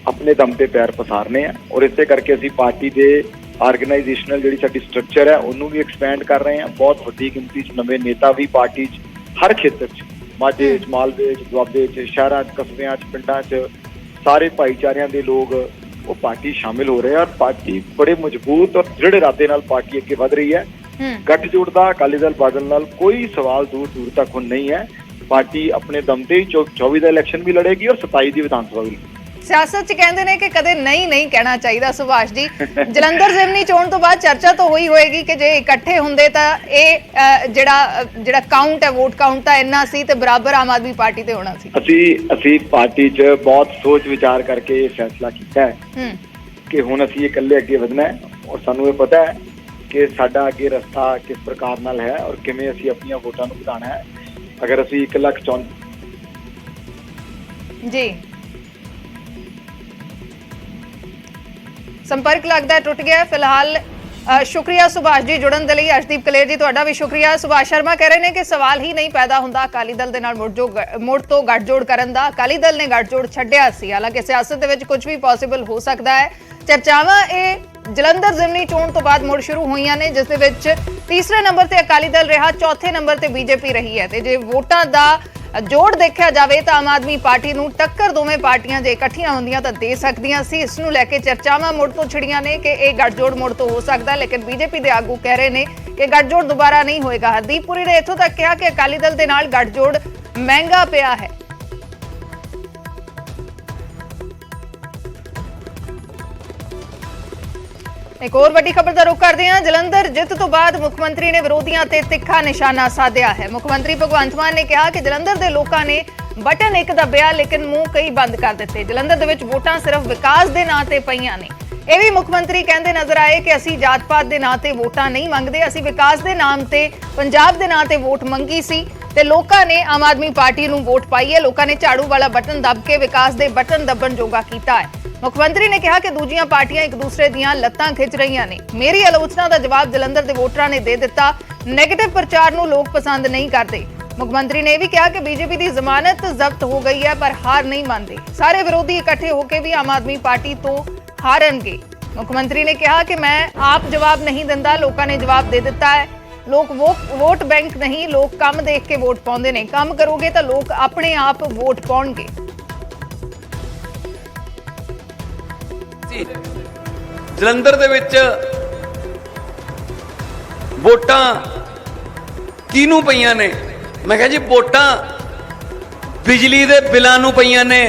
ਆਪਣੇ ਦਮ ਤੇ ਪੈਰ ਪਸਾਰਨੇ ਆ ਔਰ ਇਸੇ ਕਰਕੇ ਅਸੀਂ ਪਾਰਟੀ ਦੇ ਆਰਗੇਨਾਈਜੇਸ਼ਨਲ ਜਿਹੜੀ ਸਾਡੀ ਸਟਰਕਚਰ ਹੈ ਉਹਨੂੰ ਵੀ ਐਕਸਪੈਂਡ ਕਰ ਰਹੇ ਹਾਂ। ਬਹੁਤ ਵੱਡੀ ਗਿਣਤੀ 'ਚ ਨਵੇਂ ਨੇਤਾ ਵੀ ਪਾਰਟੀ 'ਚ ਹਰ ਖੇਤਰ 'ਚ, ਮਾਝੇ 'ਚ, ਮਾਲਵੇ 'ਚ, ਦੁਆਬੇ 'ਚ, ਸ਼ਹਿਰਾਂ 'ਚ, ਕਸਬਿਆਂ 'ਚ, ਪਿੰਡਾਂ 'ਚ ਸਾਰੇ ਭਾਈਚਾਰਿਆਂ ਦੇ ਲੋਕ ਉਹ ਪਾਰਟੀ ਸ਼ਾਮਿਲ ਹੋ ਰਹੇ ਆ ਔਰ ਪਾਰਟੀ ਬੜੇ ਮਜ਼ਬੂਤ ਔਰ ਦ੍ਰਿੜ ਇਰਾਦੇ ਨਾਲ ਪਾਰਟੀ ਅੱਗੇ ਵਧ ਰਹੀ ਹੈ। ਗੱਠਜੋੜ ਦਾ ਅਕਾਲੀ ਦਲ ਬਾਦਲ ਨਾਲ ਕੋਈ ਸਵਾਲ ਦੂਰ ਤੱਕ ਹੁਣ ਨਹੀਂ ਹੈ। ਪਾਰਟੀ ਆਪਣੇ ਦਮ ਤੇ ਹੀ 24 ਦਾ ਇਲੈਕਸ਼ਨ ਵੀ ਲੜੇਗੀ ਔਰ 27 ਦੀ ਵਿਧਾਨ ਸਭਾ ਵੀ। ਸਿਆਸਤ 'ਚ ਕਹਿੰਦੇ ਨੇ ਕਿ ਕਦੇ ਨਹੀਂ ਕਹਿਣਾ ਚਾਹੀਦਾ। ਸੁਭਾਸ਼ ਜੀ, ਜਲੰਧਰ ਜ਼ਿਮਨੀ ਚੋਣ ਤੋਂ ਬਾਅਦ ਚਰਚਾ ਤਾਂ ਹੋਈ ਹੋਏਗੀ ਕਿ ਜੇ ਇਕੱਠੇ ਹੁੰਦੇ ਤਾਂ ਇਹ ਜਿਹੜਾ ਕਾਊਂਟ ਹੈ, ਵੋਟ ਕਾਊਂਟ ਤਾਂ ਇੰਨਾ ਸੀ ਤੇ ਬਰਾਬਰ ਆਮ ਆਦਮੀ ਪਾਰਟੀ ਤੇ ਹੋਣਾ ਸੀ। ਅਸੀਂ ਪਾਰਟੀ 'ਚ ਬਹੁਤ ਸੋਚ ਵਿਚਾਰ ਕਰਕੇ ਇਹ ਫੈਸਲਾ ਕੀਤਾ ਹੈ ਕਿ ਹੁਣ ਅਸੀਂ ਇਕੱਲੇ ਅੱਗੇ ਵਧਣਾ ਹੈ ਔਰ ਸਾਨੂੰ ਇਹ ਪਤਾ ਹੈ ਕਿ ਸਾਡਾ ਅੱਗੇ ਰਸਤਾ ਕਿਸ ਪ੍ਰਕਾਰ ਨਾਲ ਹੈ ਔਰ ਕਿਵੇਂ ਅਸੀਂ ਆਪਣੀਆਂ ਵੋਟਾਂ ਨੂੰ ਵਧਾਉਣਾ ਹੈ। ਅਗਰ ਅਸੀਂ 1 ਲੱਖ ਜੀ ਸੰਪਰਕ ਲੱਗਦਾ ਟੁੱਟ ਗਿਆ। ਫਿਲਹਾਲ ਸ਼ੁਕਰੀਆ ਸੁਭਾਸ਼ ਜੀ ਜੁੜਨ ਦੇ ਲਈ। ਅਰਸ਼ਦੀਪ ਕਲੇਰ ਜੀ ਤੁਹਾਡਾ ਵੀ ਸ਼ੁਕਰੀਆ। ਸੁਭਾਸ਼ ਸ਼ਰਮਾ ਕਹਿ ਰਹੇ ਨੇ ਕਿ ਸਵਾਲ ਹੀ ਨਹੀਂ ਪੈਦਾ ਹੁੰਦਾ ਅਕਾਲੀ ਦਲ ਦੇ ਨਾਲ ਮੁੜ ਤੋਂ ਗੱਠਜੋੜ ਕਰਨ ਦਾ। ਅਕਾਲੀ ਦਲ ਨੇ ਗੱਠਜੋੜ ਛੱਡਿਆ ਸੀ, ਹਾਲਾਂਕਿ ਸਿਆਸਤ ਦੇ ਵਿੱਚ ਕੁਝ ਵੀ ਪੋਸੀਬਲ ਹੋ ਸਕਦਾ ਹੈ। ਚਰਚਾਵਾਂ ਇਹ ਜਲੰਧਰ ਜ਼ਿਮਨੀ ਚੋਣ ਤੋਂ ਬਾਅਦ ਮੁੜ ਸ਼ੁਰੂ ਹੋਈਆਂ ਨੇ, ਜਿਸ ਦੇ ਵਿੱਚ ਤੀਸਰੇ ਨੰਬਰ ਤੇ ਅਕਾਲੀ ਦਲ ਰਿਹਾ, ਚੌਥੇ ਨੰਬਰ ਤੇ ਬੀਜੇਪੀ ਰਹੀ ਹੈ। ਤੇ ਜੇ ਵੋਟਾਂ ਦਾ ਜੋੜ ਦੇਖਿਆ ਜਾਵੇ ਤਾਂ ਆਮ ਆਦਮੀ ਪਾਰਟੀ ਨੂੰ ਟੱਕਰ ਦੋਵੇਂ ਪਾਰਟੀਆਂ ਜੇ ਇਕੱਠੀਆਂ ਹੁੰਦੀਆਂ ਤਾਂ ਦੇ ਸਕਦੀਆਂ ਸੀ। ਇਸ ਨੂੰ ਲੈ ਕੇ ਚਰਚਾਵਾਂ ਮੁੜ ਤੋਂ ਛਿੜੀਆਂ ਨੇ ਕਿ ਇਹ ਗੱਠਜੋੜ ਮੁੜ ਤੋਂ ਹੋ ਸਕਦਾ, ਲੇਕਿਨ ਬੀਜੇਪੀ ਦੇ ਆਗੂ ਕਹਿ ਰਹੇ ਨੇ ਕਿ ਗੱਠਜੋੜ ਦੁਬਾਰਾ ਨਹੀਂ ਹੋਏਗਾ। ਹਰਦੀਪ ਪੁਰੀ ਨੇ ਇੱਥੋਂ ਤੱਕ ਕਿਹਾ ਕਿ ਅਕਾਲੀ ਦਲ ਦੇ ਨਾਲ ਗੱਠਜੋੜ ਮਹਿੰਗਾ ਪਿਆ ਹੈ। ਇੱਕ ਹੋਰ ਵੱਡੀ ਖਬਰ ਦਾ ਰੁਖ ਕਰਦੇ ਹਾਂ। ਜਲੰਧਰ ਜਿੱਤ ਤੋਂ ਬਾਅਦ ਮੁੱਖ ਮੰਤਰੀ ਨੇ ਵਿਰੋਧੀਆਂ ਤੇ ਤਿੱਖਾ ਨਿਸ਼ਾਨਾ ਸਾਧਿਆ ਹੈ। ਮੁੱਖ ਮੰਤਰੀ ਭਗਵੰਤ ਮਾਨ ਨੇ ਕਿਹਾ ਕਿ ਜਲੰਧਰ ਦੇ ਲੋਕਾਂ ਨੇ ਬਟਨ ਇੱਕ ਦੱਬਿਆ ਲੇਕਿਨ ਮੂੰਹ ਕਈ ਬੰਦ ਕਰ ਦਿੱਤੇ। ਜਲੰਧਰ ਦੇ ਵਿੱਚ ਵੋਟਾਂ ਸਿਰਫ ਵਿਕਾਸ ਦੇ ਨਾਂ ਤੇ ਪਈਆਂ ਨੇ। ਇਹ ਵੀ ਮੁੱਖ ਮੰਤਰੀ ਕਹਿੰਦੇ ਨਜ਼ਰ ਆਏ ਕਿ ਅਸੀਂ ਜਾਤ-ਪਾਤ ਦੇ ਨਾਂ ਤੇ ਵੋਟਾਂ ਨਹੀਂ ਮੰਗਦੇ, ਅਸੀਂ ਵਿਕਾਸ ਦੇ ਨਾਮ ਤੇ ਪੰਜਾਬ ਦੇ ਨਾਂ ਤੇ ਵੋਟ ਮੰਗੀ ਸੀ ਤੇ ਲੋਕਾਂ ਨੇ ਆਮ ਆਦਮੀ ਪਾਰਟੀ ਨੂੰ ਵੋਟ ਪਾਈ ਹੈ। ਲੋਕਾਂ ਨੇ ਝਾੜੂ ਵਾਲਾ ਬਟਨ ਦੱਬ ਕੇ ਵਿਕਾਸ ਦੇ ਬਟਨ ਦੱਬਣ ਜੋਗਾ ਕੀਤਾ ਹੈ। ਮੁੱਖ ਮੰਤਰੀ ਨੇ ਕਿਹਾ ਕਿ ਦੂਜੀਆਂ ਪਾਰਟੀਆਂ ਇੱਕ ਦੂਸਰੇ ਦੀਆਂ ਲੱਤਾਂ ਖਿੱਚ ਰਹੀਆਂ ਨੇ। ਮੇਰੀ ਆਲੋਚਨਾ ਦਾ ਜਵਾਬ ਜਲੰਧਰ ਦੇ ਵੋਟਰਾਂ ਨੇ ਦੇ ਦਿੱਤਾ। ਨੈਗੇਟਿਵ ਪ੍ਰਚਾਰ ਨੂੰ ਲੋਕ ਪਸੰਦ ਨਹੀਂ ਕਰਦੇ। ਮੁੱਖ ਮੰਤਰੀ ਨੇ ਇਹ ਵੀ ਕਿਹਾ ਕਿ ਬੀਜੇਪੀ ਦੀ ਜ਼ਮਾਨਤ ਜ਼ਬਤ ਹੋ ਗਈ ਹੈ ਪਰ ਹਾਰ ਨਹੀਂ ਮੰਨਦੇ। ਸਾਰੇ ਵਿਰੋਧੀ ਇਕੱਠੇ ਹੋ ਕੇ ਵੀ ਆਮ ਆਦਮੀ ਪਾਰਟੀ ਤੋਂ ਹਾਰਨਗੇ। ਮੁੱਖ ਮੰਤਰੀ ਨੇ ਕਿਹਾ ਕਿ ਮੈਂ ਆਪ ਜਵਾਬ ਨਹੀਂ ਦਿੰਦਾ, ਲੋਕਾਂ ਨੇ ਜਵਾਬ ਦੇ ਦਿੱਤਾ ਹੈ। ਲੋਕ ਵੋਟ ਬੈਂਕ ਨਹੀਂ, ਲੋਕ ਕੰਮ ਦੇਖ ਕੇ ਵੋਟ ਪਾਉਂਦੇ ਨੇ। ਕੰਮ ਕਰੋਗੇ ਤਾਂ ਲੋਕ ਆਪਣੇ ਆਪ ਵੋਟ ਪਾਉਣਗੇ। ਜਲੰਧਰ ਦੇ ਵਿੱਚ ਵੋਟਾਂ ਕਿਹਨੂੰ ਪਈਆਂ ਨੇ? ਮੈਂ ਕਿਹਾ ਜੀ ਵੋਟਾਂ ਬਿਜਲੀ ਦੇ ਬਿੱਲਾਂ ਨੂੰ ਪਈਆਂ ਨੇ,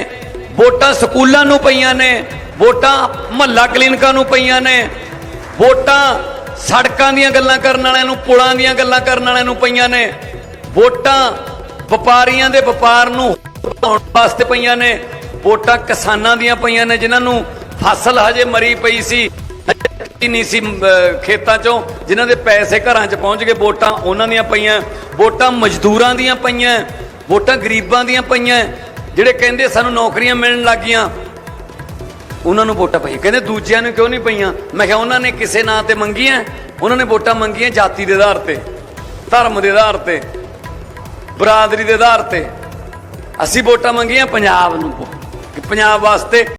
ਵੋਟਾਂ ਸਕੂਲਾਂ ਨੂੰ ਪਈਆਂ ਨੇ, ਵੋਟਾਂ ਮਹੱਲਾ ਕਲੀਨਿਕਾਂ ਨੂੰ ਪਈਆਂ ਨੇ, ਵੋਟਾਂ ਸੜਕਾਂ ਦੀਆਂ ਗੱਲਾਂ ਕਰਨ ਵਾਲਿਆਂ ਨੂੰ, ਪੁਲਾਂ ਦੀਆਂ ਗੱਲਾਂ ਕਰਨ ਵਾਲਿਆਂ ਨੂੰ ਪਈਆਂ ਨੇ, ਵੋਟਾਂ ਵਪਾਰੀਆਂ ਦੇ ਵਪਾਰ ਨੂੰ ਵਧਾਉਣ ਵਾਸਤੇ ਪਈਆਂ ਨੇ, ਵੋਟਾਂ ਕਿਸਾਨਾਂ ਦੀਆਂ ਪਈਆਂ ਨੇ ਜਿਨ੍ਹਾਂ ਨੂੰ ਫਸਲ ਹਜੇ ਮਰੀ ਪਈ ਸੀ, ਨਹੀਂ ਸੀ ਖੇਤਾਂ ਚੋਂ, ਜਿਨ੍ਹਾਂ ਦੇ ਪੈਸੇ ਘਰਾਂ 'ਚ ਪਹੁੰਚ ਗਏ, ਵੋਟਾਂ ਉਹਨਾਂ ਦੀਆਂ ਪਈਆਂ, ਵੋਟਾਂ ਮਜ਼ਦੂਰਾਂ ਦੀਆਂ ਪਈਆਂ, ਵੋਟਾਂ ਗਰੀਬਾਂ ਦੀਆਂ ਪਈਆਂ, ਜਿਹੜੇ ਕਹਿੰਦੇ ਸਾਨੂੰ ਨੌਕਰੀਆਂ ਮਿਲਣ ਲੱਗ ਗਈਆਂ ਉਹਨਾਂ ਨੂੰ ਵੋਟਾਂ ਪਈਆਂ। ਕਹਿੰਦੇ ਦੂਜਿਆਂ ਨੂੰ ਕਿਉਂ ਨਹੀਂ ਪਈਆਂ? ਮੈਂ ਕਿਹਾ ਉਹਨਾਂ ਨੇ ਕਿਸੇ ਨਾਂ ਤੇ ਮੰਗੀਆਂ, ਉਹਨਾਂ ਨੇ ਵੋਟਾਂ ਮੰਗੀਆਂ ਜਾਤੀ ਦੇ ਆਧਾਰ ਤੇ, ਧਰਮ ਦੇ ਆਧਾਰ ਤੇ, ਬਰਾਦਰੀ ਦੇ ਆਧਾਰ ਤੇ। ਅਸੀਂ ਵੋਟਾਂ ਮੰਗੀਆਂ ਪੰਜਾਬ ਨੂੰ, ਪੰਜਾਬ ਵਾਸਤੇ।